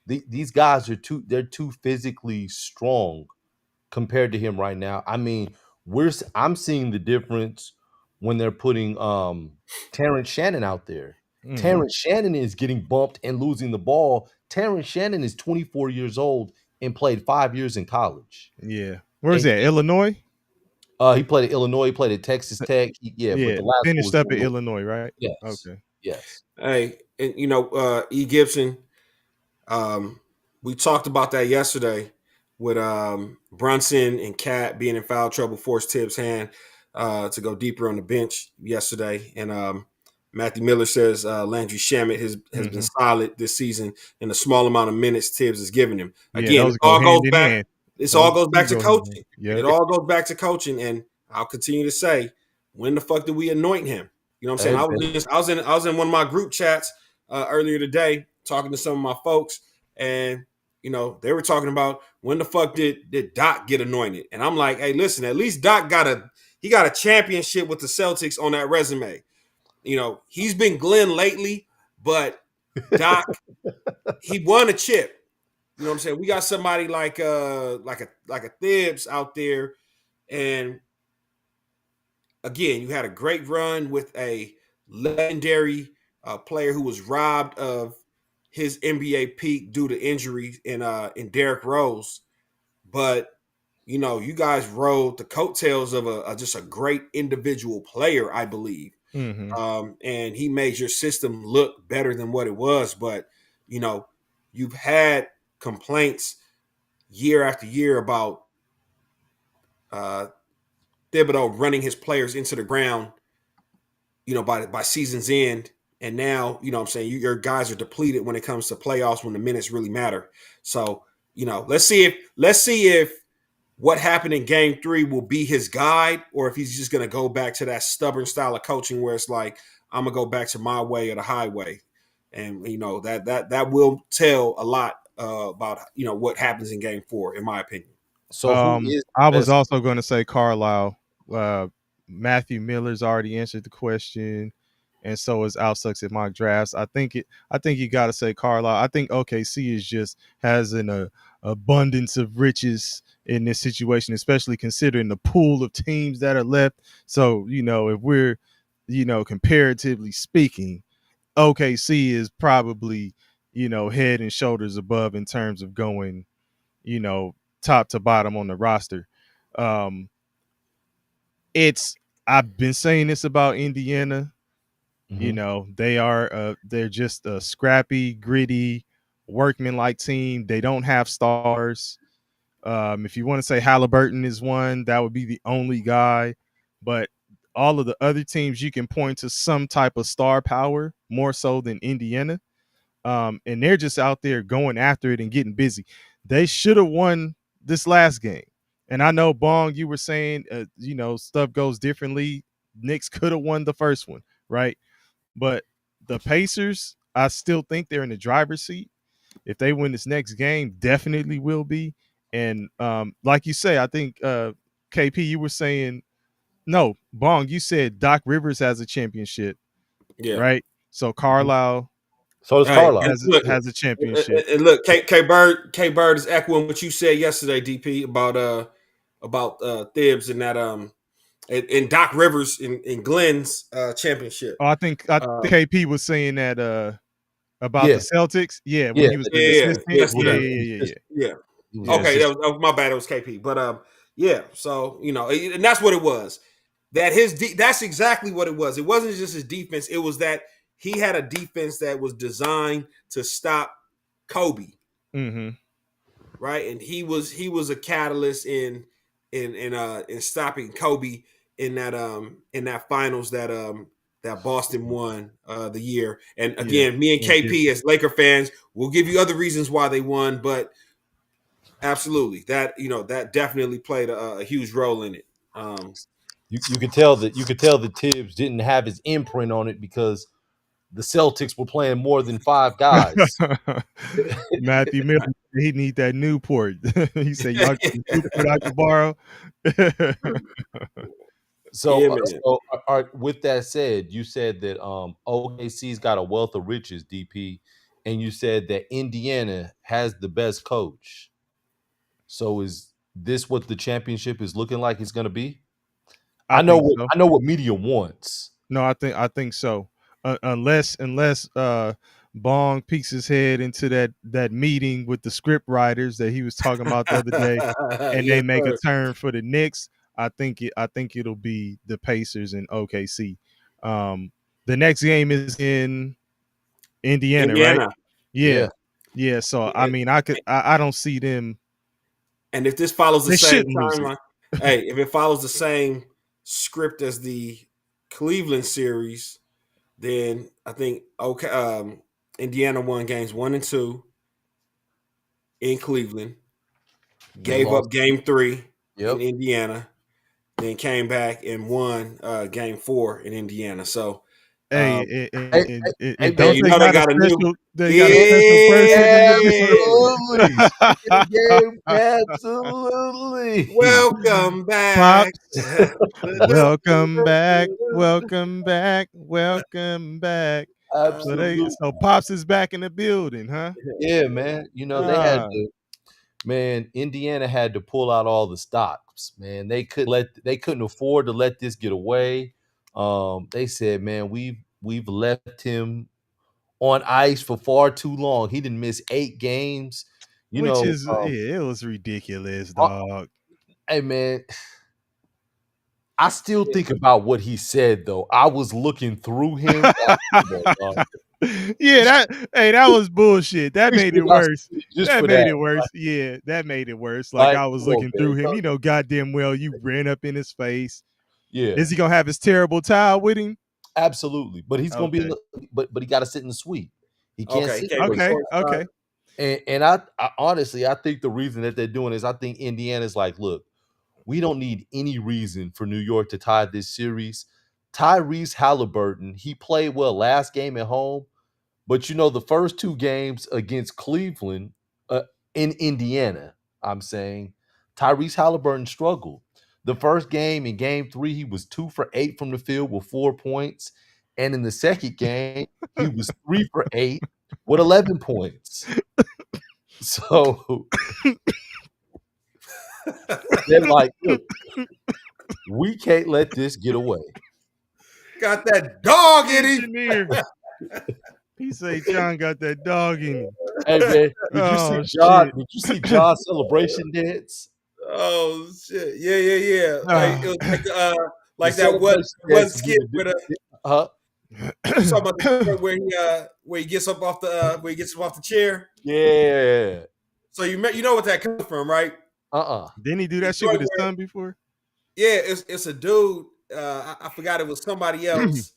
These guys are too physically strong compared to him right now. I mean, I'm seeing the difference when they're putting Terrence Shannon out there. Mm-hmm. Terrence Shannon is getting bumped and losing the ball. Terrence Shannon is 24 years old and played 5 years in college. Yeah. Where's that? Illinois? He played at Illinois. He played at Texas Tech. But the last finished up at Illinois, right? Yes. Okay. Yes. Hey, and E. Gibson, we talked about that yesterday with Brunson and Cat being in foul trouble, forced Tibbs' hand to go deeper on the bench yesterday. And Matthew Miller says Landry Shamet has been solid this season in the small amount of minutes Tibbs has given him. Again, it all goes back to coaching. Yeah. It all goes back to coaching. And I'll continue to say, when the fuck did we anoint him? You know what I'm saying? Hey, I was in one of my group chats earlier today talking to some of my folks, and they were talking about when the fuck did Doc get anointed? And I'm like, hey, listen, at least Doc got a championship with the Celtics on that resume. He's been Glenn lately, but Doc, he won a chip. You know what I'm saying? We got somebody like a Thibs out there, and again, you had a great run with a legendary player who was robbed of his NBA peak due to injury in Derrick Rose. But you guys rode the coattails of just a great individual player, I believe. And he made your system look better than what it was. But you've had complaints year after year about Thibodeau running his players into the ground, by season's end. And now, what I'm saying, your guys are depleted when it comes to playoffs when the minutes really matter. So, let's see if what happened in game 3 will be his guide, or if he's just going to go back to that stubborn style of coaching where it's like, I'm going to go back to my way or the highway. And, that will tell a lot about, what happens in game 4, in my opinion. So who is I was best? also going to say Carlisle. Matthew Miller's already answered the question, and so is Al Sucks at mock drafts. I think you got to say Carlisle. I think OKC has an abundance of riches in this situation, especially considering the pool of teams that are left. So if we're comparatively speaking, OKC is probably head and shoulders above in terms of going top to bottom on the roster. I've been saying this about Indiana. They're just a scrappy, gritty, workman-like team. They don't have stars. If you want to say Halliburton is one, that would be the only guy. But all of the other teams, you can point to some type of star power more so than Indiana. And they're just out there going after it and getting busy. They should have won this last game. And I know, Bong, you were saying, stuff goes differently. Knicks could have won the first one, right? But the Pacers, I still think they're in the driver's seat. If they win this next game, definitely will be. And like you say, I think, KP, you were saying, no, Bong, you said Doc Rivers has a championship, Yeah. right? So Carlisle So does Carlisle. has a championship. And look, K Bird is echoing what you said yesterday, DP, about Thibs and that and Doc Rivers in Glenn's championship. Oh, I think KP was saying that about Yeah. the Celtics. Yeah, when Yeah, he was yeah, the yeah, assistant. yeah. Yeah. Okay, that was my bad. It was KP, but yeah. So and that's what it was. That's exactly what it was. It wasn't just his defense. It was that he had a defense that was designed to stop Kobe. Mm-hmm. Right, and he was a catalyst in stopping Kobe in that finals that Boston won the year. And again, me and KP as Laker fans will give you other reasons why they won, but absolutely that definitely played a huge role in it. You could tell that Tibbs didn't have his imprint on it because the Celtics were playing more than 5 guys. Matthew Miller, he need that Newport. He said, "Y'all got the Newport I can borrow." So, Yeah, man. with that said, you said that OKC's got a wealth of riches, DP, and you said that Indiana has the best coach. So, is this what the championship is looking like it's going to be? I know what media wants. No, I think so. Unless Bong peeks his head into that meeting with the script writers that he was talking about the other day, and they make a turn for the Knicks, I think it'll be the Pacers and OKC. The next game is in Indiana, right? Yeah. So I mean, I don't see them. And if this follows the They same shouldn't lose it. timeline, if it follows the same script as the Cleveland series, then I think Indiana won games 1 and 2 in Cleveland, gave up game 3 in Indiana, then came back and won Game 4 in Indiana. So, Hey, Hey, and man, don't you they know they got a got a new. special? They got a special person in the absolutely. Speaking of game, absolutely. Welcome back. Pops. Welcome back, welcome back, welcome back. Absolutely. So Pops is back in the building, huh? Yeah, man. You know, they had to, man, Indiana had to pull out all the stops, man. They couldn't afford to let this get away. They said, man, we've left him on ice for far too long. He didn't miss 8 games. You Which know, is it was ridiculous, uh, dog. hey man, I still think about what he said though. I was looking through him. Like, come on, dog. Yeah, that was bullshit. That made it Appreciate my worse. city just That for made that. it worse. Yeah, that made it worse. Like Like, I was come on, looking man. through him. You know, goddamn well, you ran up in his face. Yeah, Is he gonna have his terrible towel with him? absolutely. But he's gonna be in Okay. the but he gotta sit in the suite. He can't Okay, sit came from Okay. shortstop. Okay. and I honestly I think the reason that they're doing is I think Indiana's like, look, we don't need any reason for New York to tie this series. Tyrese Halliburton, he played well last game at home, but you know, the first 2 games against Cleveland in Indiana, I'm saying Tyrese Halliburton struggled. The first game in game 3, he was 2 for 8 from the field with 4 points. And in the second game, he was 3 for 8 with 11 points. So they're like, look, we can't let this get away. Got that dog in him. Engineer. He say John got that dog in him. Hey man, did you Oh, see John? shit. Did you see John's celebration dance? Oh shit! Yeah. Like it was like The that one celebration dance skit with huh? you talking about the skit where he gets up off the chair. Yeah. So you know what that comes from, right? Didn't he do that shit with his son before? Yeah, it's a dude. I forgot it was somebody else.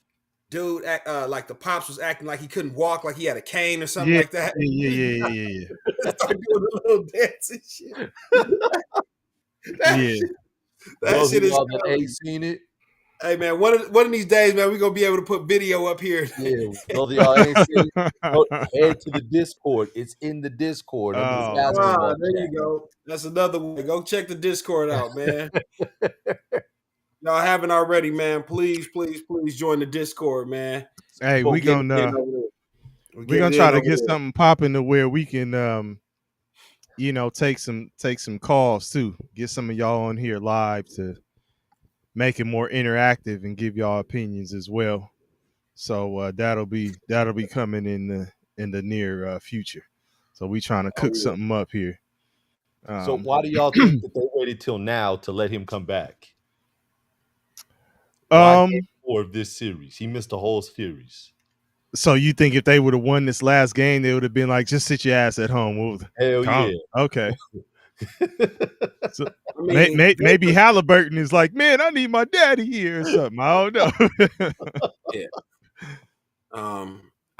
Dude, like the pops was acting like he couldn't walk, like he had a cane or something like that. Yeah. Started doing a little dance and shit. Yeah. That shit is. That ain't seen it. Hey man, one of these days, man, we're gonna be able to put video up here. Yeah, those of y'all ain't seen it. Go head to the Discord. It's in the Discord under the basketball. There you go. That's another way. Go check the Discord out, man. Y'all haven't already, man. Please join the Discord, man. Hey, we're gonna try to get something popping to where we can take some calls too. Get some of y'all on here live to make it more interactive and give y'all opinions as well. So that'll be coming in the near future. So we trying to cook something up here. So why do y'all think that they waited till now to let him come back? Why more of this series? He missed the whole series. So you think if they would have won this last game, they would have been like, just sit your ass at home. Hell yeah. Okay. So maybe Halliburton is like, man, I need my daddy here or something. I don't know. Yeah. I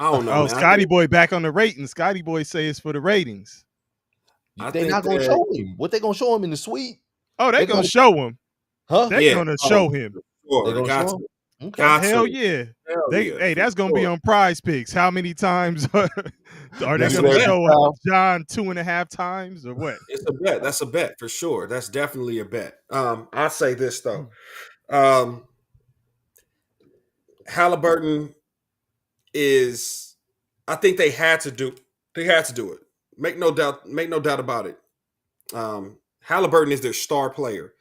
don't know. Oh, man. Scotty Boy back on the ratings. Scotty Boy say it's for the ratings. They're not gonna show him. What they gonna show him in the suite? Oh, they're gonna show him. Huh? They're gonna show him. Sure. They're gonna show him? Okay. Hell yeah. Hey, that's gonna be on Prize Picks. How many times are they gonna show John 2.5 times or what? It's a bet. That's a bet for sure. That's definitely a bet. I'll say this though. Halliburton is, I think they had to do it. Make no doubt about it. Halliburton is their star player.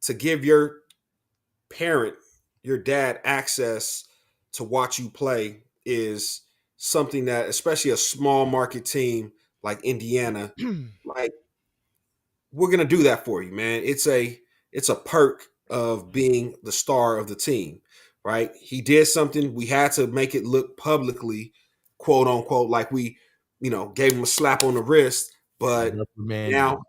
To give your parent, your dad, access to watch you play is something that, especially a small market team like Indiana, like, we're gonna do that for you, man. It's a perk of being the star of the team, right? He did something. We had to make it look publicly, quote unquote, like we, gave him a slap on the wrist. But now,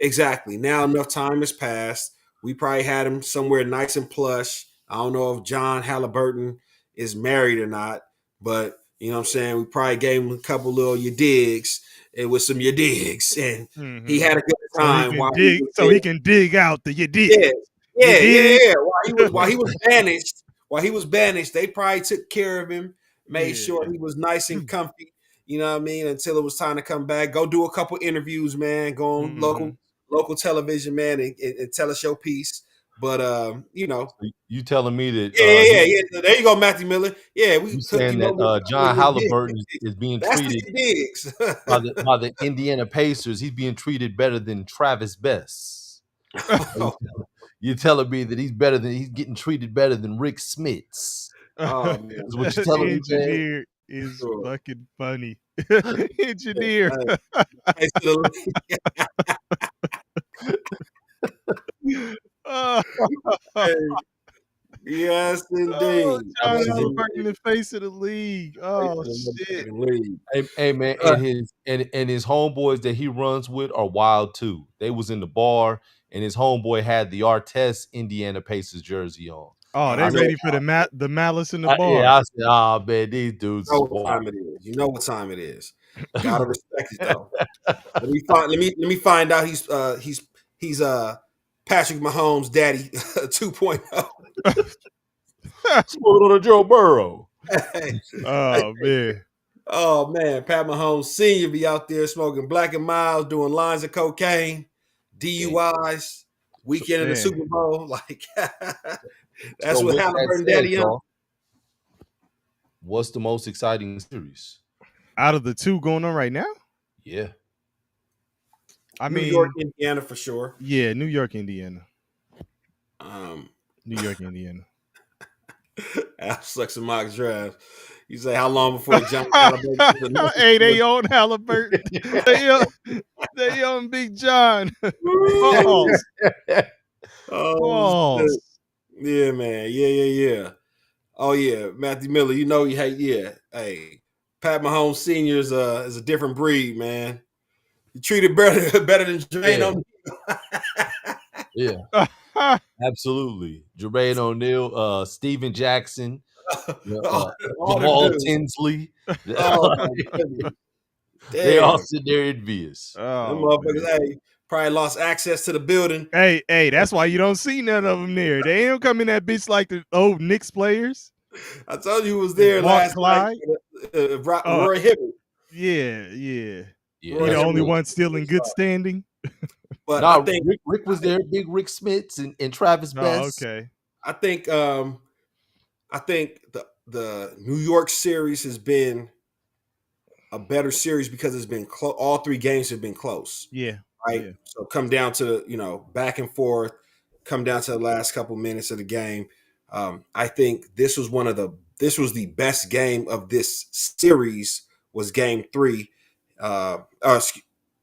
exactly. Now enough time has passed. We probably had him somewhere nice and plush. I don't know if John Halliburton is married or not, but you know what I'm saying? We probably gave him a couple little you digs and with some you digs. And he had a good time. So he can dig out the you dig. Yeah, You did? yeah. While he was banished, they probably took care of him, made sure Yeah. he was nice and comfy. You know what I mean? Until it was time to come back. Go do a couple interviews, man. Go on Mhm. local television, man, and tell us your piece. But you know, You telling me that yeah. There you go, Matthew Miller. Yeah, we you hooked saying him that up with John your digs. Halliburton is being That's treated the digs. by the Indiana Pacers? He's being treated better than Travis Best. You're telling me that he's getting treated better than Rick Smits. Oh man, Is what you're telling me, man? Engineer is sure. fucking funny. Yeah, Engineer. thanks to the Oh, Hey, yes, oh, indeed. John Yes, Man. Halliburton, the face of the league. Oh shit. indeed. Hey man, Uh, and his homeboys that he runs with are wild too. They was in the bar, and his homeboy had the Artest Indiana Pacers jersey on. Oh, you they I know, said, ready for the malice in the yeah, bar. I said, oh man, these dudes know is what wild. time it is. You know what time it is. Gotta respect it though. Let me find out he's Patrick Mahomes' daddy 2.0. Smoking on a Joe Burrow. Hey, Oh man. oh man, Pat Mahomes Senior be out there smoking Black and Miles, doing lines of cocaine, Okay. DUIs, weekend of the Man. Super Bowl. Like So that's what with that Halliburton said, daddy on. y'all, what's the most exciting series? Out of the two going on right now? Yeah. I New York, mean, Indiana for sure. yeah, New York, Indiana. Um, New York, Indiana. Al sucks in mock draft. You say how long before John Halliburton gets another Hey, they own Halliburton. They own Big John. Pause. Oh shit. Pause. Yeah, man. Yeah. Oh yeah, Matthew Miller. You know he hate. Yeah, hey, Pat Mahomes Senior is a different breed, man. He treated better than Jermaine Yeah. O'Neal. Yeah. Absolutely. Jermaine O'Neal, Steven Jackson, all, all them Jamal dudes. Tinsley. Oh my goodness. They all Damn. sit there envious. Them Oh motherfuckers, man. hey, probably lost access to the building. Hey, that's why you don't see none of them there. They ain't come in that bitch like the old Knicks players. I told you who was there Mark last night. Clyde. Uh, Roy Hibbert. yeah. Yeah, He Roy the that's only Hibbert. true. one still in good standing. But I No, think Rick was there, big Rick Smits and Travis Oh, Best. okay. I think the New York series has been a better series because it's been all three games have been close, Yeah. right? Yeah. So come down to back and forth, come down to the last couple minutes of the game. I think this was the best game of this series was game three.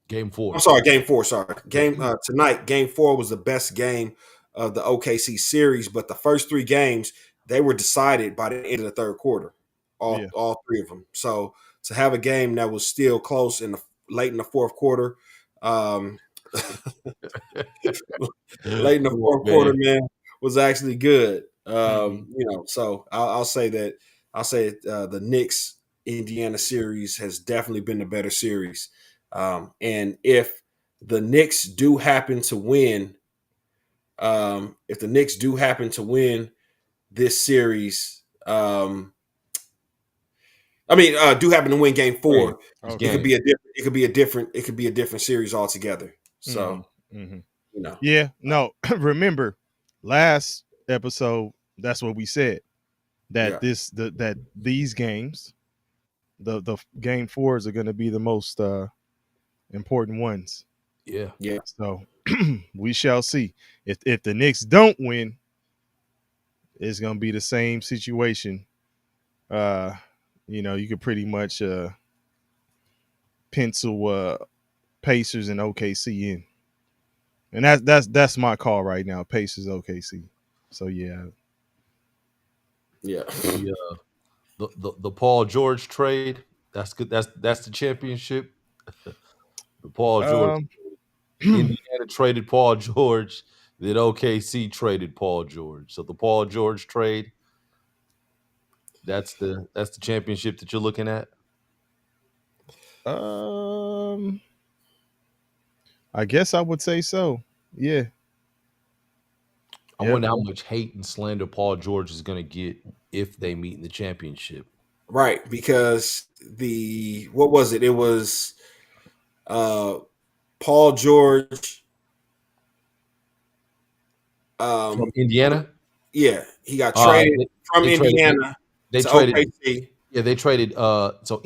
Game I'm 4. sorry, game four. Sorry, Yeah. game tonight. Game four was the best game of the OKC series, but the first three games they were decided by the end of the third quarter, Yeah. all three of them. So to have a game that was still close in the late in the fourth quarter, um, late in the Come on, fourth quarter, man. man, was actually good. Mhm. So I'll say that the Knicks Indiana series has definitely been the better series. And if the Knicks do happen to win, this series, do happen to win Game Game. Four, It's it could Okay. game. be a different series altogether. Mhm. So Mhm. you know, Yeah. No. Remember, last episode. That's what we said. That yeah, that these games, the game fours are going to be the most important ones. Yeah. yeah, So we shall see. If the Knicks don't win, it's going to be the same situation. Uh, you could pretty much pencil Pacers and OKC in, and that's my call right now. Pacers OKC. So yeah. yeah. The Paul George trade. That's good. That's the championship. The Paul George. Um. Indiana traded Paul George. Then OKC traded Paul George. So the Paul George trade. That's the championship that you're looking at. um. I guess I would say so. Yeah. I wonder how much hate and slander Paul George is going to get if they meet in the championship. Right, because what was it? It was Paul George From Indiana? Yeah, he got traded from Indiana they to traded OKC. Yeah, they traded so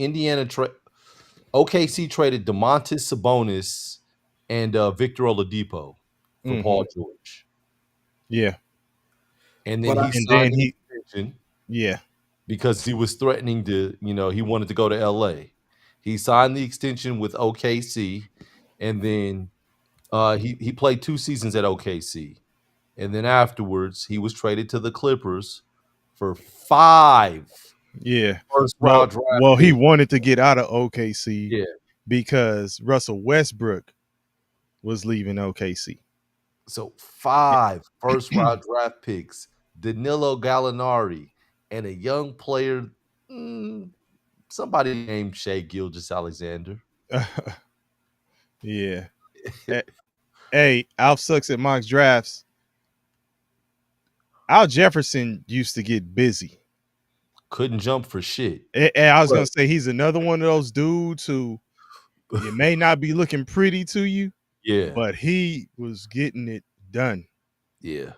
OKC traded DeMontis Sabonis and Victor Oladipo for Paul George. Yeah. And then he signed an extension. Yeah. Because he was threatening to, he wanted to go to LA. He signed the extension with OKC, and then he played 2 seasons at OKC. And then afterwards, he was traded to the Clippers for 5 first round draft Well, he picks. wanted to get out of OKC Yeah. because Russell Westbrook was leaving OKC. So 5 first round draft picks, Danilo Gallinari, and a young player, somebody named Shai Gilgeous-Alexander. Yeah. Hey, Alf sucks at mock drafts. Al Jefferson used to get busy. Couldn't jump for shit. And I was going to say, he's another one of those dudes who it may not be looking pretty to you. Yeah. But he was getting it done. Yeah.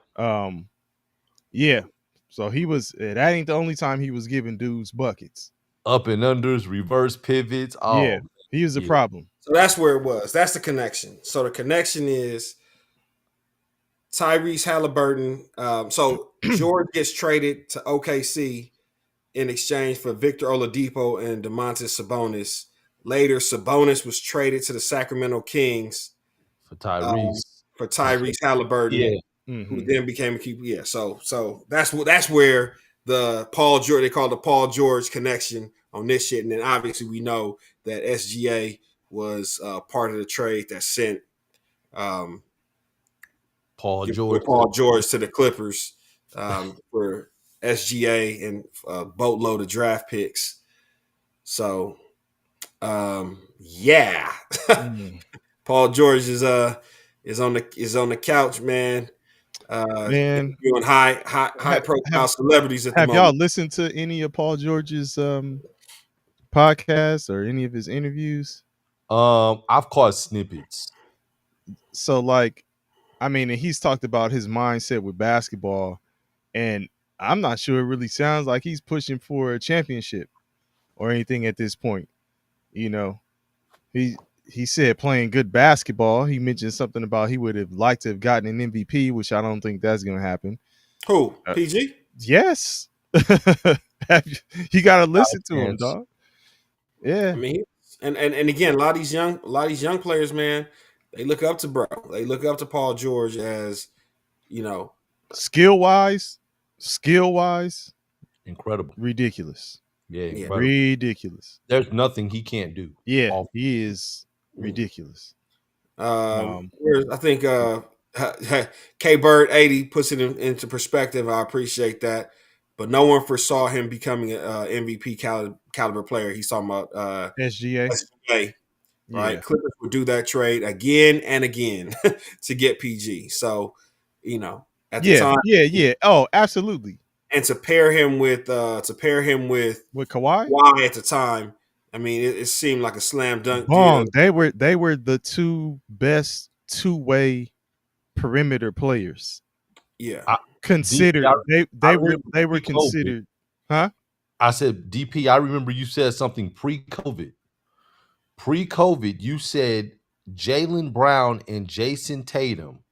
Yeah. So that ain't the only time he was giving dudes buckets. Up and unders, reverse pivots. Oh, yeah. He was a problem. So that's where it was. That's the connection. So the connection is Tyrese Halliburton. So George gets traded to OKC in exchange for Victor Oladipo and DeMontis Sabonis. Later, Sabonis was traded to the Sacramento Kings for Tyrese. Halliburton, who then became a keeper. Yeah, so that's where the Paul George, they call the Paul George connection on this shit. And then obviously we know that SGA was part of the trade that sent Paul George to the Clippers for SGA and boatload of draft picks. So yeah. Paul George is on the couch, man. Doing high profile celebrities at the moment. Have y'all listened to any of Paul George's podcasts or any of his interviews? I've caught snippets. So he's talked about his mindset with basketball, and I'm not sure it really sounds like he's pushing for a championship or anything at this point. He said playing good basketball. He mentioned something about he would have liked to have gotten an MVP, which I don't think that's going to happen. Who? PG? Yes. You got to listen to him, dog. Yeah. I mean, and again, a lot of these young players, man, they look up to bro. They look up to Paul George as, skill wise, incredible, ridiculous. Yeah, incredible. Ridiculous. There's nothing he can't do. Yeah, he is ridiculous. I think K Bird 80 puts it into perspective. I appreciate that, but no one foresaw him becoming an MVP caliber player. He's talking about SGA, right? Yeah. Clippers would do that trade again and again to get PG. So, at the time, yeah. Oh, absolutely. And to pair him with Kawhi at the time, I mean, it seemed like a slam dunk. Bong, they were the two best two-way perimeter players. Yeah, considered. They were considered. Huh? I said, DP, I remember you said something pre-COVID. Pre-COVID, you said Jaylen Brown and Jason Tatum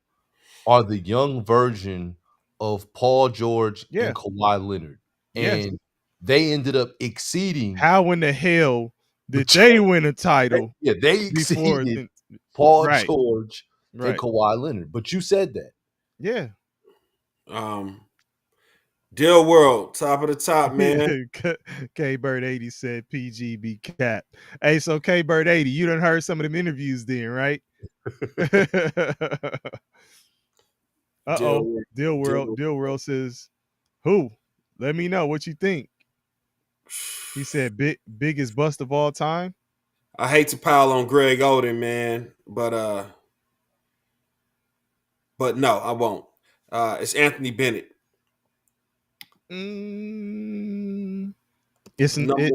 are the young version of Paul George and Kawhi Leonard. And they ended up exceeding. How in the hell did they win a title? They exceeded Paul George and Kawhi Leonard. But you said that. Yeah. Deal World, top of the top, man. K Bird 80 said PGB cap. Hey, so K Bird 80, you done heard some of them interviews then, right? Uh-oh. Deal World says, who? Let me know what you think. He said biggest bust of all time. I hate to pile on Greg Oden, man, but no, I won't. It's Anthony Bennett. It's number,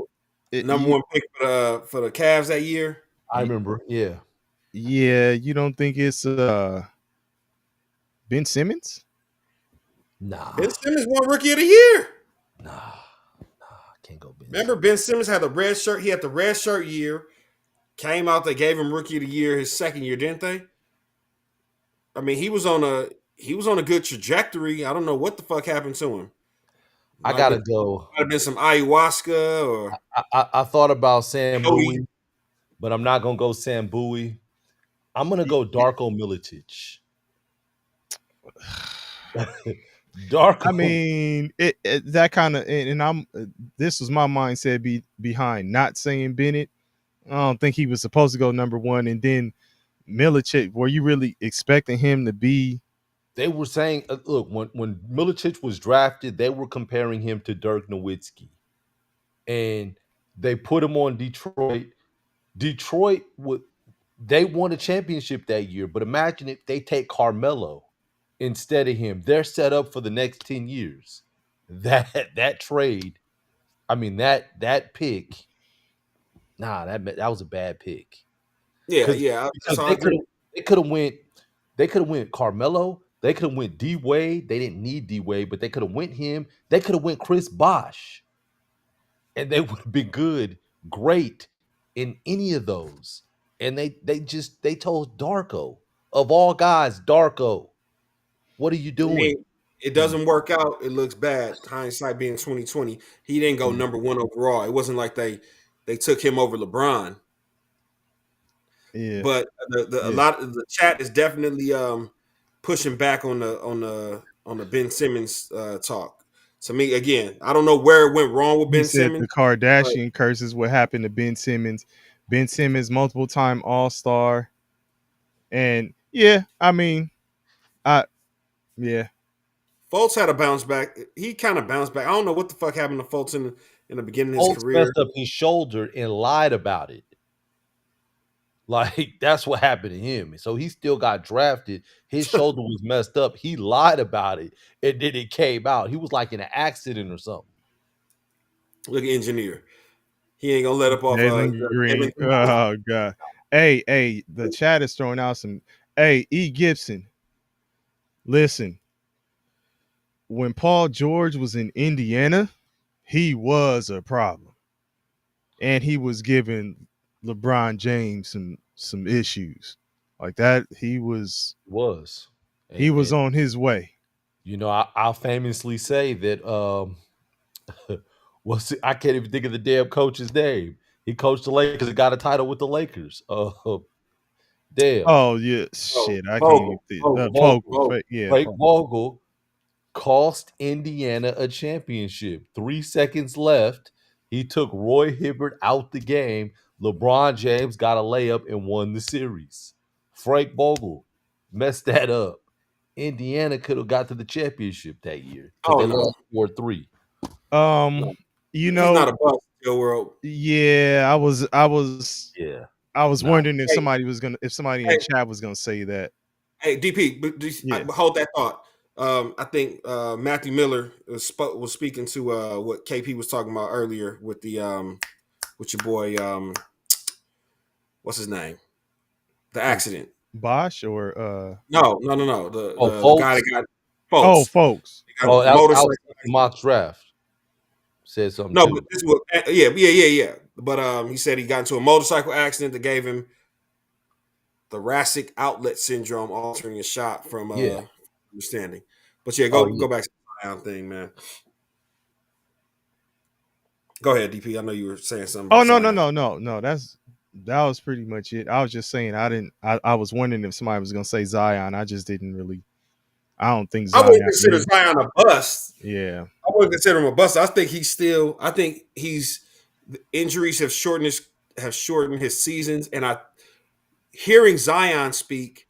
it number you, one pick for the Cavs that year. I remember. Yeah. yeah. You don't think it's Ben Simmons? Nah. Ben Simmons won Rookie of the Year. Nah. Can't go Ben. Remember, Ben Simmons had the red shirt. He had the red shirt year. Came out, they gave him Rookie of the Year his second year, didn't they? I mean, he was on a good trajectory. I don't know what the fuck happened to him. I gotta go. Might have been some ayahuasca or I thought about Sam Cody. Bowie, but I'm not gonna go Sam Bowie. I'm gonna go Darko Milicic. Darko. I mean, that kind of, and I'm. This was my mindset behind not saying Bennett. I don't think he was supposed to go number one, and then Milicic. Were you really expecting him to be? They were saying, look, when Milicic was drafted, they were comparing him to Dirk Nowitzki, and they put him on Detroit. Detroit they won a championship that year, but imagine if they take Carmelo instead of him. They're set up for the next 10 years. That trade, I mean that pick, that was a bad pick. Yeah. Because they could have went Carmelo, they could have went D Wade. They didn't need D Wade, but they could have went him. They could have went Chris Bosh, and they would have been great in any of those. And they told Darko, of all guys, Darko, what are you I doing? mean, it doesn't work out. It looks bad. Hindsight being 2020, he didn't go number one overall. It wasn't like they took him over LeBron. Yeah, But a lot of the chat is definitely pushing back on the Ben Simmons talk. To me, again, I don't know where it went wrong with he Ben said Simmons. the Kardashian curse is what happened to Ben Simmons. Ben Simmons, multiple time All-Star, and yeah, I mean, yeah. Fultz had a bounce back. He kind of bounced back. I don't know what the fuck happened to Fultz in the beginning of his Fultz career. messed up his shoulder and lied about it. Like, that's what happened to him. So he still got drafted. His shoulder was messed up. He lied about it, and then it came out. He was like in an accident or something. Look at Engineer. He ain't gonna let up off Jalen Green. Oh god. Hey, the chat is throwing out some. Hey, E. Gibson. Listen, when Paul George was in Indiana, he was a problem, and he was giving LeBron James some issues like that. He was on his way. You know, I'll famously say that. I can't even think of the damn coach's name. He coached the Lakers and got a title with the Lakers. Damn. Oh yeah, shit. I can't even think. Vogel. Yeah, Frank Vogel cost Indiana a championship. 3 seconds left. He took Roy Hibbert out the game. LeBron James got a layup and won the series. Frank Vogel messed that up. Indiana could have got to the championship that year because they lost 4-3. You He's know, not a bust, Joe World. Yeah, I was wondering if somebody in the chat was gonna say that. Hey, DP, but hold that thought. I think Matthew Miller was speaking to what KP was talking about earlier with the with your boy what's his name? The accident. Bosch or No. The guy that got folks. Folks. That was mock draft. Said something. No, too. but this was yeah. But he said he got into a motorcycle accident that gave him thoracic outlet syndrome, altering his shot from understanding. But go back to the Zion thing, man. Go ahead, DP. I know you were saying something. Oh no. That was pretty much it. I was just saying I was wondering if somebody was gonna say Zion. I just didn't really. I don't think Zion. I wouldn't consider Zion a bust. Yeah, I wouldn't consider him a bust. I think he's injuries have shortened his seasons, and hearing Zion speak,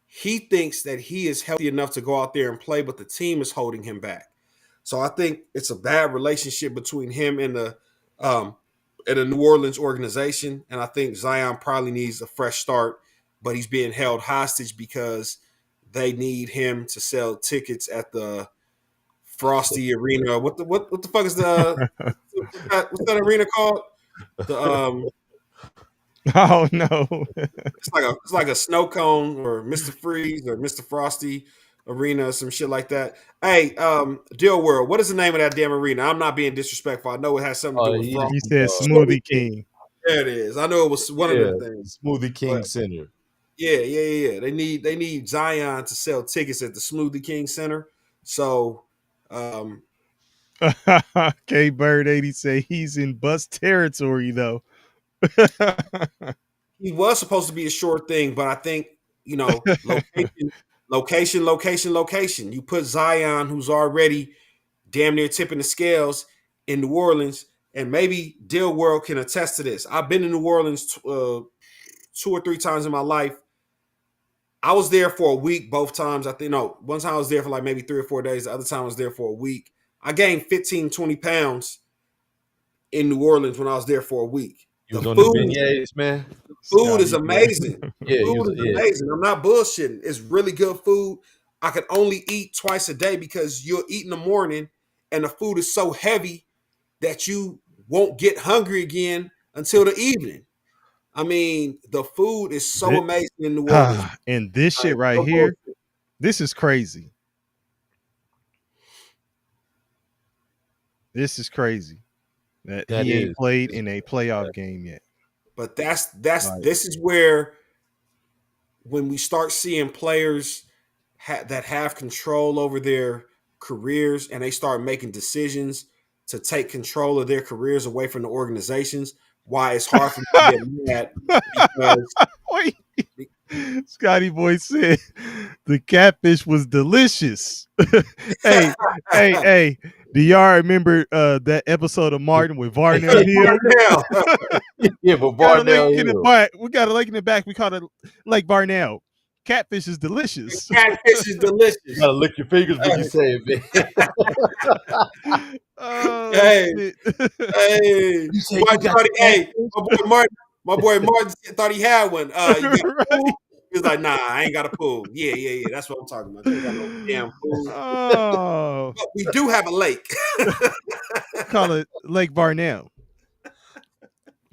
he thinks that he is healthy enough to go out there and play, but the team is holding him back. So I think it's a bad relationship between him and the New Orleans organization, and I think Zion probably needs a fresh start, but he's being held hostage because they need him to sell tickets at the Frosty Arena. What the fuck is what's that arena called? The Oh no. it's like a snow cone or Mr. Freeze or Mr. Frosty arena or some shit like that. Hey, Deal World, what is the name of that damn arena? I'm not being disrespectful. I know it has something to do with Frosty. He said Smoothie King. There it is. I know it was one of them things. Smoothie King Center. Yeah. They need Zion to sell tickets at the Smoothie King Center. So K Bird 80 say he's in bus territory though. he was supposed to be a short thing, but I think, location. You put Zion, who's already damn near tipping the scales in New Orleans, and maybe Deal World can attest to this. I've been in New Orleans 2 or 3 times in my life. I was there for a week both times. I think, no, one time I was there for like maybe 3 or 4 days. The other time I was there for a week. I gained 15, 20 pounds in New Orleans when I was there for a week. You was on the beignets, man. Food is amazing. Yeah, food is amazing. I'm not bullshitting. It's really good food. I can only eat twice a day because you'll eat in the morning and the food is so heavy that you won't get hungry again until the evening. I mean, the food is so amazing in New Orleans. And this shit right here, this is crazy. This is crazy. That he ain't played in a playoff game yet. But this is where when we start seeing players that have control over their careers and they start making decisions to take control of their careers away from the organizations, why it's hard for me to get mad because wait. Scotty Boy said the catfish was delicious. hey. Do y'all remember that episode of Martin with Varnell Hill? Yeah, but Varnell Hill. We got a lake in the back. We call it Lake Varnell. Catfish is delicious. Catfish is delicious. You gotta lick your fingers when you say it, man. Hey, my boy Martin thought he had one. He was like, nah, I ain't got a pool. Yeah. That's what I'm talking about. I ain't got no damn pool. Oh. But we do have a lake. Call it Lake Varnell.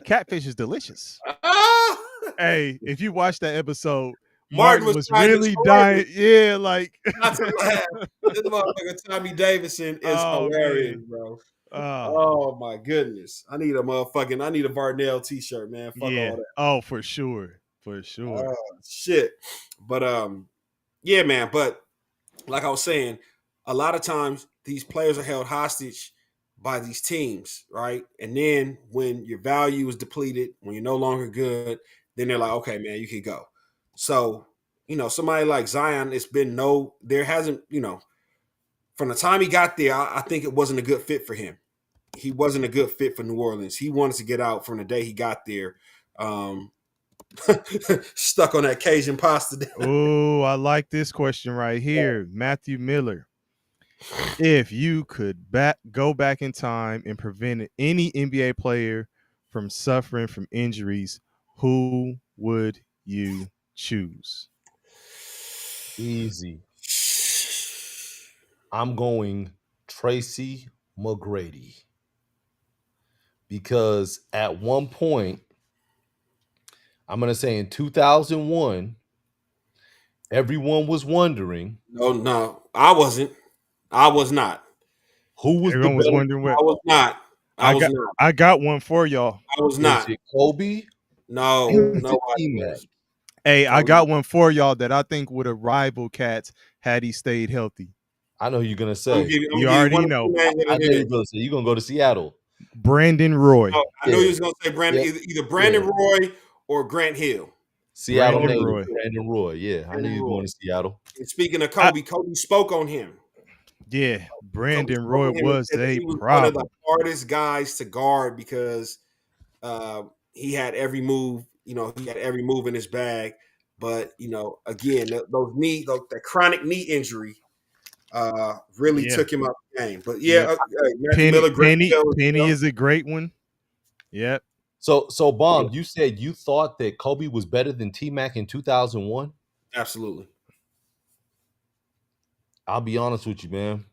Catfish is delicious. Hey, if you watch that episode, Martin was really dying. Yeah, like not to laugh. This motherfucker Tommy Davidson is hilarious, man. Bro. Oh my goodness. I need a Varnell t-shirt, man. Fuck all that. Oh, for sure. Shit. But yeah, man. But like I was saying, a lot of times these players are held hostage by these teams, right? And then when your value is depleted, when you're no longer good, then they're like, okay, man, you can go. So, somebody like Zion, there hasn't, from the time he got there, I think it wasn't a good fit for him. He wasn't a good fit for New Orleans. He wanted to get out from the day he got there. Stuck on that Cajun pasta. Oh, I like this question right here. Matthew Miller. If you could go back in time and prevent any NBA player from suffering from injuries, who would you choose? Easy. I'm going Tracy McGrady. Because at one point, I'm going to say in 2001, everyone was wondering. No, I wasn't. I was not. Who was Everyone was wondering what? I was not. I got one for y'all. I was not. Is it Kobe? No. Hey, I got one for y'all that I think would have rivaled Cats had he stayed healthy. I know who you're going to say. You already know. I know you're going to say. You're going to go to Seattle. Brandon Roy. Oh, I know he was going to say Brandon. Either Brandon Roy or Grant Hill. Seattle Brandon Roy. Brandon Roy. Yeah, I knew you were going to Seattle. And speaking of Kobe, Kobe spoke on him. Yeah, Brandon Roy was a problem. One of the hardest guys to guard because he had every move. He had every move in his bag. But again, the chronic knee injury really took him out the game. But Penny is a great one. Yep. So Bong, you said you thought that Kobe was better than T-Mac in 2001? Absolutely. I'll be honest with you, man.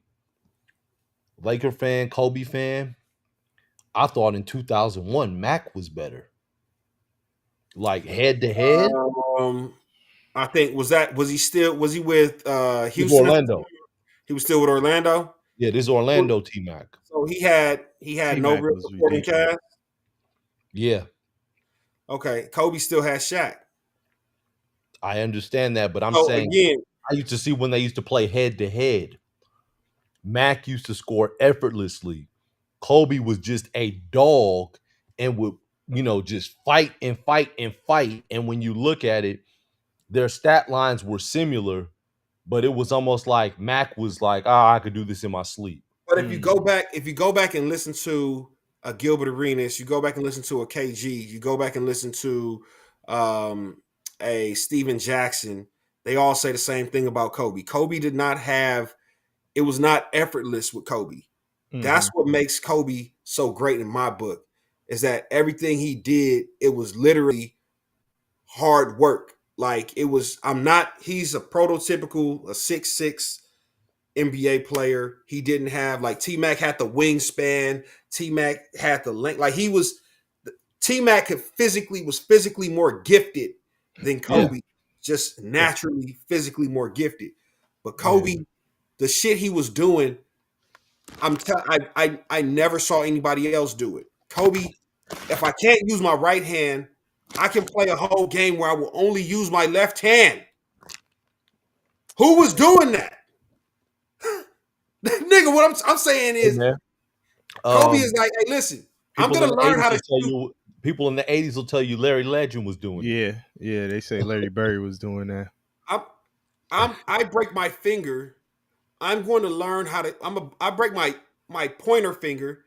Laker fan, Kobe fan. I thought in 2001 Mac was better. Like head to head, I think was he with with Houston at the Orlando. time? He was still with Orlando. Yeah, this Orlando T Mac. So he had no T-Mac real was supporting ridiculous. cast. Yeah, Okay, Kobe still has Shaq. I understand that, but I'm So saying again, I used to see when they used to play head to head. Mac used to score effortlessly. Kobe was just a dog and would, just fight and fight and fight. And when you look at it, their stat lines were similar, but it was almost like Mac was like, I could do this in my sleep. but if you go back and listen to a Gilbert Arenas, you go back and listen to a KG, you go back and listen to a Steven Jackson, they all say the same thing about Kobe. Kobe did not have it was not effortless with Kobe. That's what makes Kobe so great in my book, is that everything he did, it was literally hard work. Like he's a prototypical, a 6'6" NBA player. He didn't have like T-Mac had the wingspan. T-Mac had the length. Like T-Mac was physically more gifted than Kobe, just naturally physically more gifted. But Kobe, the shit he was doing, I never saw anybody else do it. Kobe, if I can't use my right hand, I can play a whole game where I will only use my left hand. Who was doing that? Nigga, what I'm saying is Kobe is like, hey, listen, I'm gonna learn how to shoot. People in the 80s will tell you Larry Legend was doing it. Yeah, they say Larry Bird was doing that. I break my finger. I'm going to learn how to. I break my pointer finger.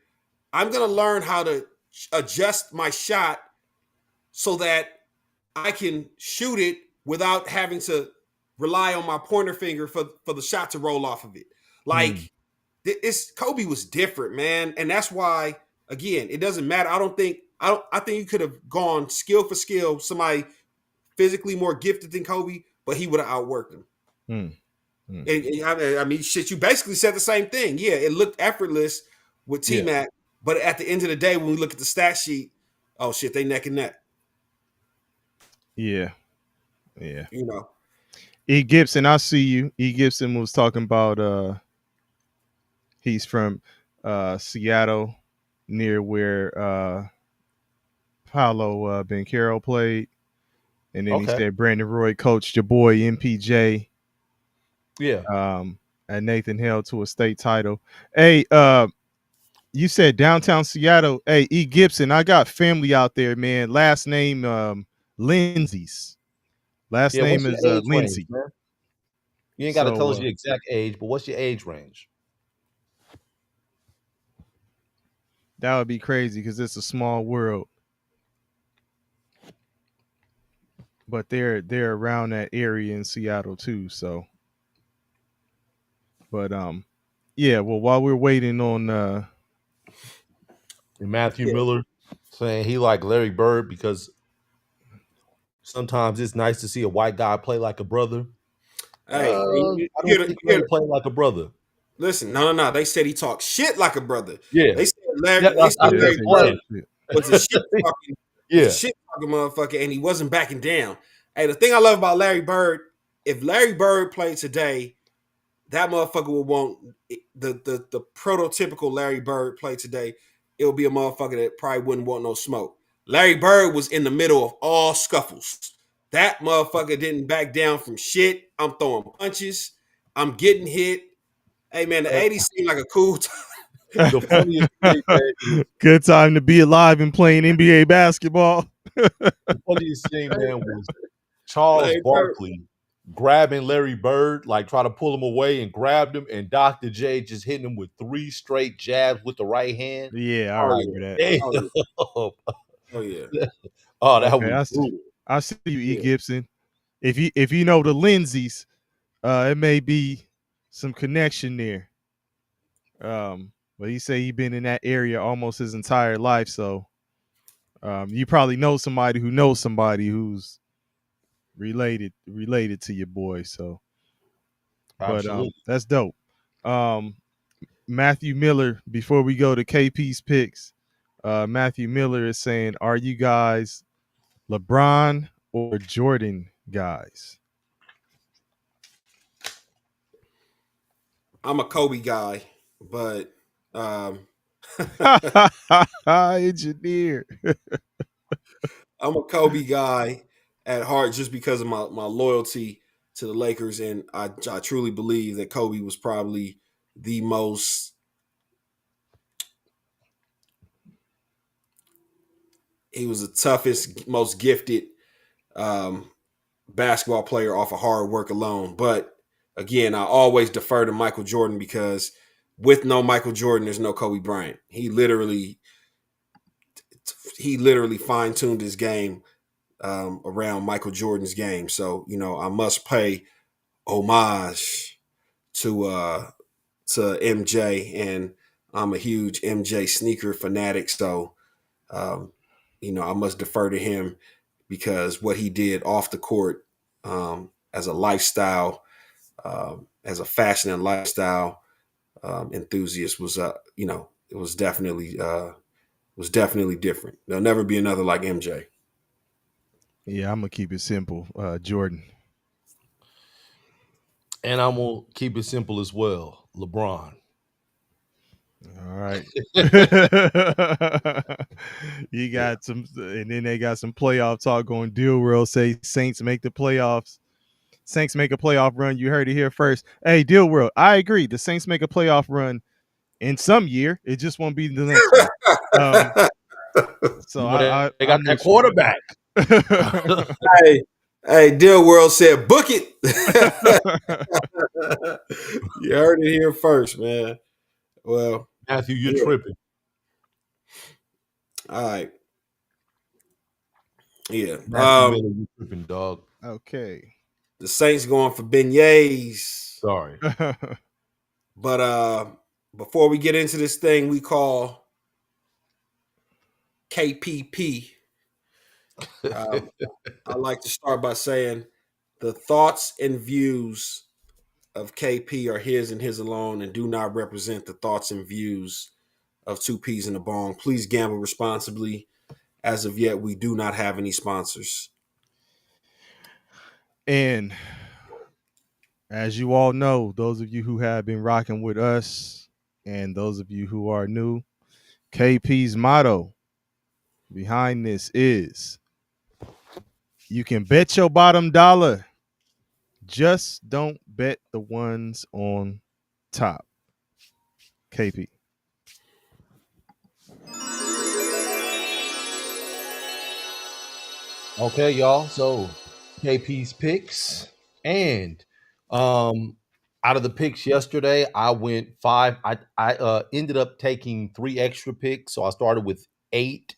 I'm going to learn how to adjust my shot so that I can shoot it without having to rely on my pointer finger for the shot to roll off of it. Like Kobe was different, man, and that's why again it doesn't matter. I think you could have gone skill for skill. Somebody physically more gifted than Kobe, but he would have outworked him. And I mean, shit, you basically said the same thing. Yeah, it looked effortless with T-Mac, but at the end of the day, when we look at the stat sheet, oh shit, they neck and neck. Yeah. You know. E. Gibson, I see you. E. Gibson was talking about he's from Seattle, near where Paolo Banchero played. And then he said Brandon Roy coached your boy MPJ. Yeah. And Nathan held to a state title. Hey, you said downtown Seattle. Hey, E. Gibson, I got family out there, man. Last name Lindsay's. Last name is Lindsay. Range, you ain't got to tell us your exact age, but what's your age range? That would be crazy because it's a small world. But they're around that area in Seattle too. So, but yeah. Well, while we're waiting on Matthew Miller saying he like Larry Bird because sometimes it's nice to see a white guy play like a brother. Hey, I don't think Larry played like a brother. Listen, no. They said he talked shit like a brother. Yeah, they said Larry Bird was a shit talking, motherfucker, and he wasn't backing down. Hey, the thing I love about Larry Bird, if Larry Bird played today, that motherfucker would want the prototypical Larry Bird play today. It would be a motherfucker that probably wouldn't want no smoke. Larry Bird was in the middle of all scuffles. That motherfucker didn't back down from shit. I'm throwing punches. I'm getting hit. Hey, man, the 80s seemed like a cool time. The funniest thing, man, good time to be alive and playing NBA basketball. The funniest thing, man, was Charles Barkley grabbing Larry Bird, like try to pull him away and grabbed him, and Dr. J just hitting him with 3 straight jabs with the right hand. Yeah, I remember that. Oh yeah. Oh, that was brutal. I see you, E. Gibson. If you know the Lindsays, it may be some connection there. But he said he been in that area almost his entire life, so you probably know somebody who knows somebody who's related to your boy. So, But Absolutely. that's dope. Matthew Miller, before we go to KP's picks, Matthew Miller is saying, are you guys LeBron or Jordan guys? I'm a Kobe guy, but um, Engineer. I'm a Kobe guy at heart just because of my loyalty to the Lakers, and I truly believe that Kobe was probably the most. He was the toughest, most gifted um, basketball player off of hard work alone. But again, I always defer to Michael Jordan because with no Michael Jordan, there's no Kobe Bryant. He literally fine tuned his game around Michael Jordan's game. So I must pay homage to MJ, and I'm a huge MJ sneaker fanatic. So I must defer to him because what he did off the court as a lifestyle, as a fashion and lifestyle enthusiast it was definitely different. There'll never be another like MJ. Yeah, I'm gonna keep it simple. Jordan. And I'm gonna keep it simple as well. LeBron. All right. You got some, and then they got some playoff talk going. Deal World say Saints make the playoffs. Saints make a playoff run. You heard it here first. Hey, Deal World, I agree. The Saints make a playoff run in some year. It just won't be the next year. So You know, they got I'm that with quarterback. hey, hey, Deal World said, book it. You heard it here first, man. Well, Matthew, you're yeah. tripping. All right. Yeah. Matthew Miller, you're tripping, dog. Okay. The Saints going for beignets. Sorry. But before we get into this thing we call KPP, I'd like to start by saying the thoughts and views of KP are his and his alone and do not represent the thoughts and views of 2Peas in a Bong. Please gamble responsibly. As of yet, we do not have any sponsors. And as you all know, those of you who have been rocking with us and those of you who are new, KP's motto behind this is you can bet your bottom dollar, just don't bet the ones on top. KP. Okay, y'all. So KP's picks. And out of the picks yesterday, I went 5. I ended up taking 3 extra picks. So I started with 8,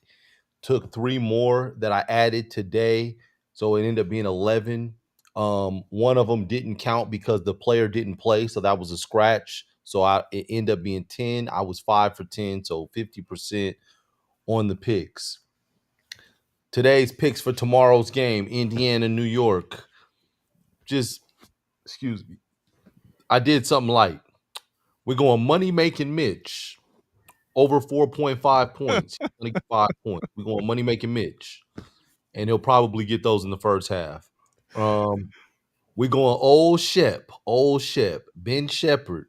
took 3 more that I added today. So it ended up being 11. One of them didn't count because the player didn't play, so that was a scratch. So it ended up being 10. I was 5 for 10, so 50% on the picks. Today's picks for tomorrow's game, Indiana, New York. Just, excuse me. I did something light. We're going money making Mitch over 4.5 points. He's going to get 5 points. We're going money making Mitch, and he'll probably get those in the first half. We're going old Shep, Ben Shepherd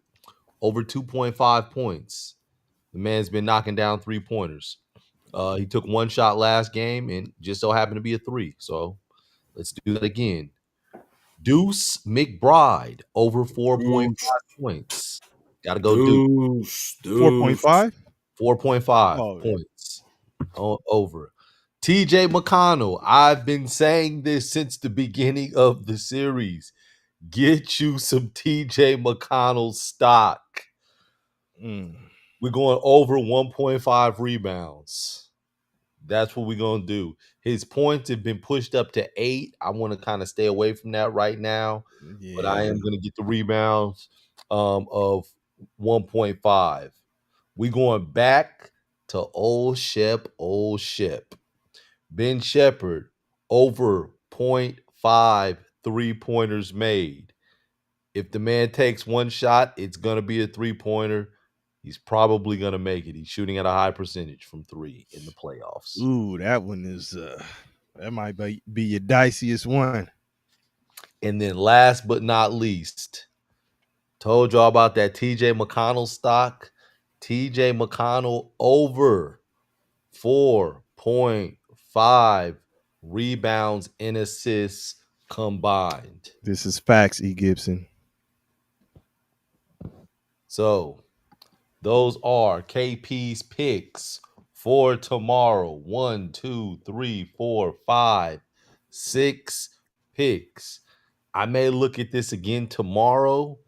over 2.5 points. The man's been knocking down 3-pointers. He took 1 shot last game and just so happened to be a 3. So let's do that again. Deuce McBride over 4.5 points. Got to go Deuce. 4.5? 4.5 Oh, points over. TJ McConnell. I've been saying this since the beginning of the series. Get you some TJ McConnell stock. We're going over 1.5 rebounds. That's what we're going to do. His points have been pushed up to 8. I want to kind of stay away from that right now. yeah. But I am going to get the rebounds of 1.5. We're going back to old Shep. Ben Shepherd over 0.5 3-pointers made. If the man takes one shot, it's gonna be a 3-pointer. He's probably gonna make it. He's shooting at a high percentage from 3 in the playoffs. Ooh, that one is that might be your diciest one. And then last but not least, told y'all about that TJ McConnell stock. TJ McConnell over 4.5 rebounds and assists combined. This is facts, E. Gibson. So those are KP's picks for tomorrow. 1, 2, 3, 4, 5, 6 picks. I may look at this again tomorrow,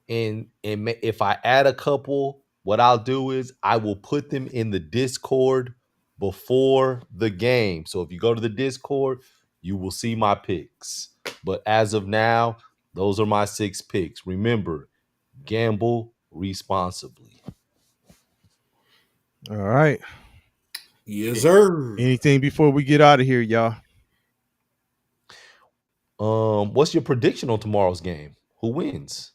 and if I add a couple, what I'll do is I will put them in the Discord before the game. So if you go to the Discord, you will see my picks. But as of now, those are my 6 picks. Remember, gamble responsibly. All right. Yes, sir. Anything before we get out of here, y'all? What's your prediction on tomorrow's game? Who wins?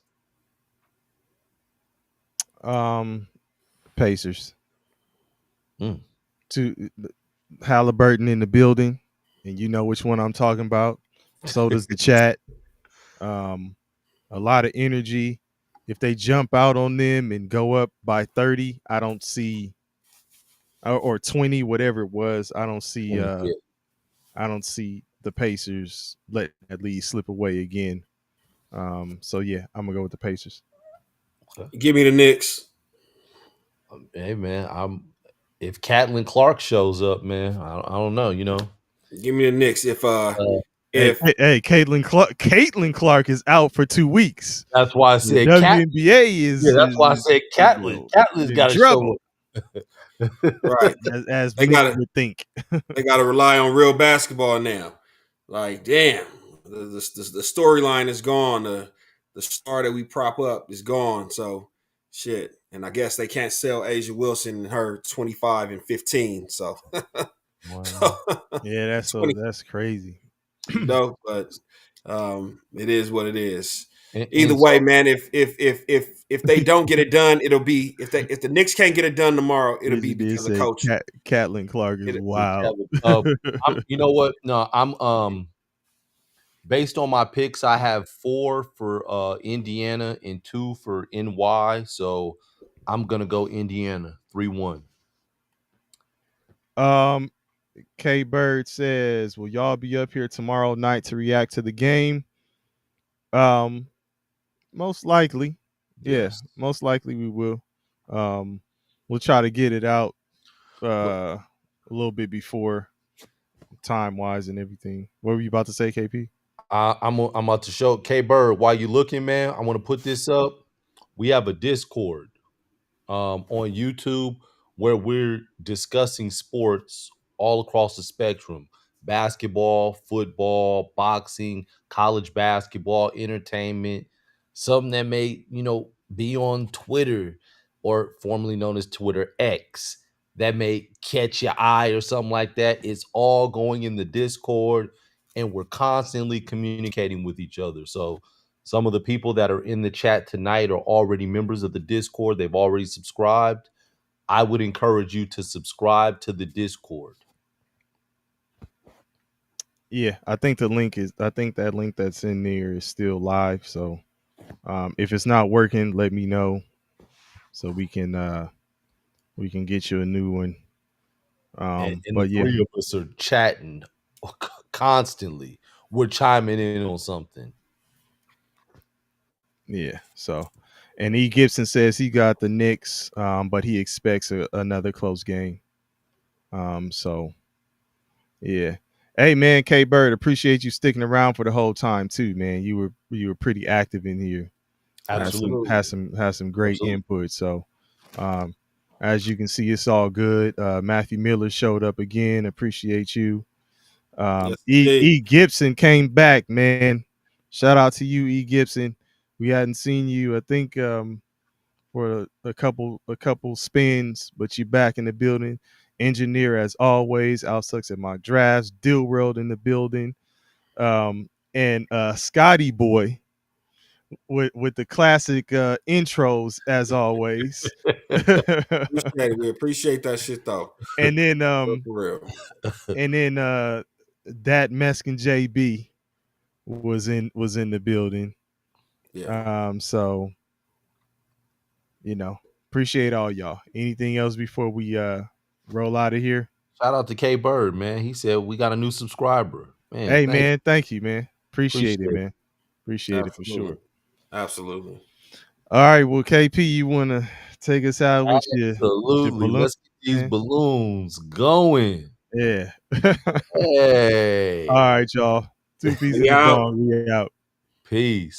Pacers. Mm. To Halliburton in the building, and you know which one I'm talking about. So does the chat. A lot of energy. If they jump out on them and go up by 30, I don't see or 20, whatever it was. I don't see Yeah. I don't see the Pacers let that lead slip away again. So yeah, I'm gonna go with the Pacers. Give me the Knicks. Hey man, if Caitlin Clark shows up, man, I don't know, you know. Give me the Knicks. If Caitlin Clark is out for 2 weeks. That's why I The said WNBA is. Yeah, that's why I said Caitlin. Caitlin's got to show up. Right, as they would think. They got to rely on real basketball now. Like, damn, the storyline is gone. The star that we prop up is gone. So, shit. And I guess they can't sell Asia Wilson and her 25 and 15. So, yeah, that's crazy. No, but it is what it is. Either way, man. If they don't get it done, it'll be if the Knicks can't get it done tomorrow, it'll be because of coach. Caitlin Clark is wild. You know what? No, I'm based on my picks. I have 4 for Indiana and 2 for NY. So I'm gonna go Indiana 3-1. K Bird says, "Will y'all be up here tomorrow night to react to the game?" Most likely. Yes. Yeah, most likely we will. We'll try to get it out a little bit before time wise and everything. What were you about to say, KP? I'm about to show K Bird. While you looking, man, I want to put this up. We have a Discord on YouTube where we're discussing sports all across the spectrum: basketball, football, boxing, college basketball, entertainment, something that may, be on Twitter, or formerly known as Twitter X, that may catch your eye or something like that. It's all going in the Discord, and we're constantly communicating with each other. So some of the people that are in the chat tonight are already members of the Discord. They've already subscribed. I would encourage you to subscribe to the Discord. Yeah, I think that link that's in there is still live. So if it's not working, let me know so we can get you a new one. And but the 3 of us are chatting constantly. We're chiming in on something. Yeah. So, and E. Gibson says he got the Knicks, but he expects another close game. So, yeah. Hey man, K Bird, appreciate you sticking around for the whole time too, man. You were pretty active in here. Absolutely. Had some great input. So, as you can see, it's all good. Matthew Miller showed up again. Appreciate you. Yes, E. Gibson came back, man. Shout out to you, E. Gibson. We hadn't seen you, I think, for a couple spins, but you back in the building. Engineer as always. Al sucks at my drafts. Deal World in the building. And Scotty Boy with the classic intros as always. Appreciate it. We appreciate that shit though. And then For real. that Mexican JB was in the building. Yeah. So appreciate all y'all. Anything else before we roll out of here? Shout out to K Bird, man. He said we got a new subscriber. Man, Hey man, thank you, man. Appreciate it, Appreciate man. Appreciate it for Absolutely. sure. Absolutely. All right, well, KP, you wanna take us out with your Absolutely. balloon? Let's get these man? balloons going. Yeah. Hey. All right, y'all. 2 Peez in We the out. bong. We out. Peace.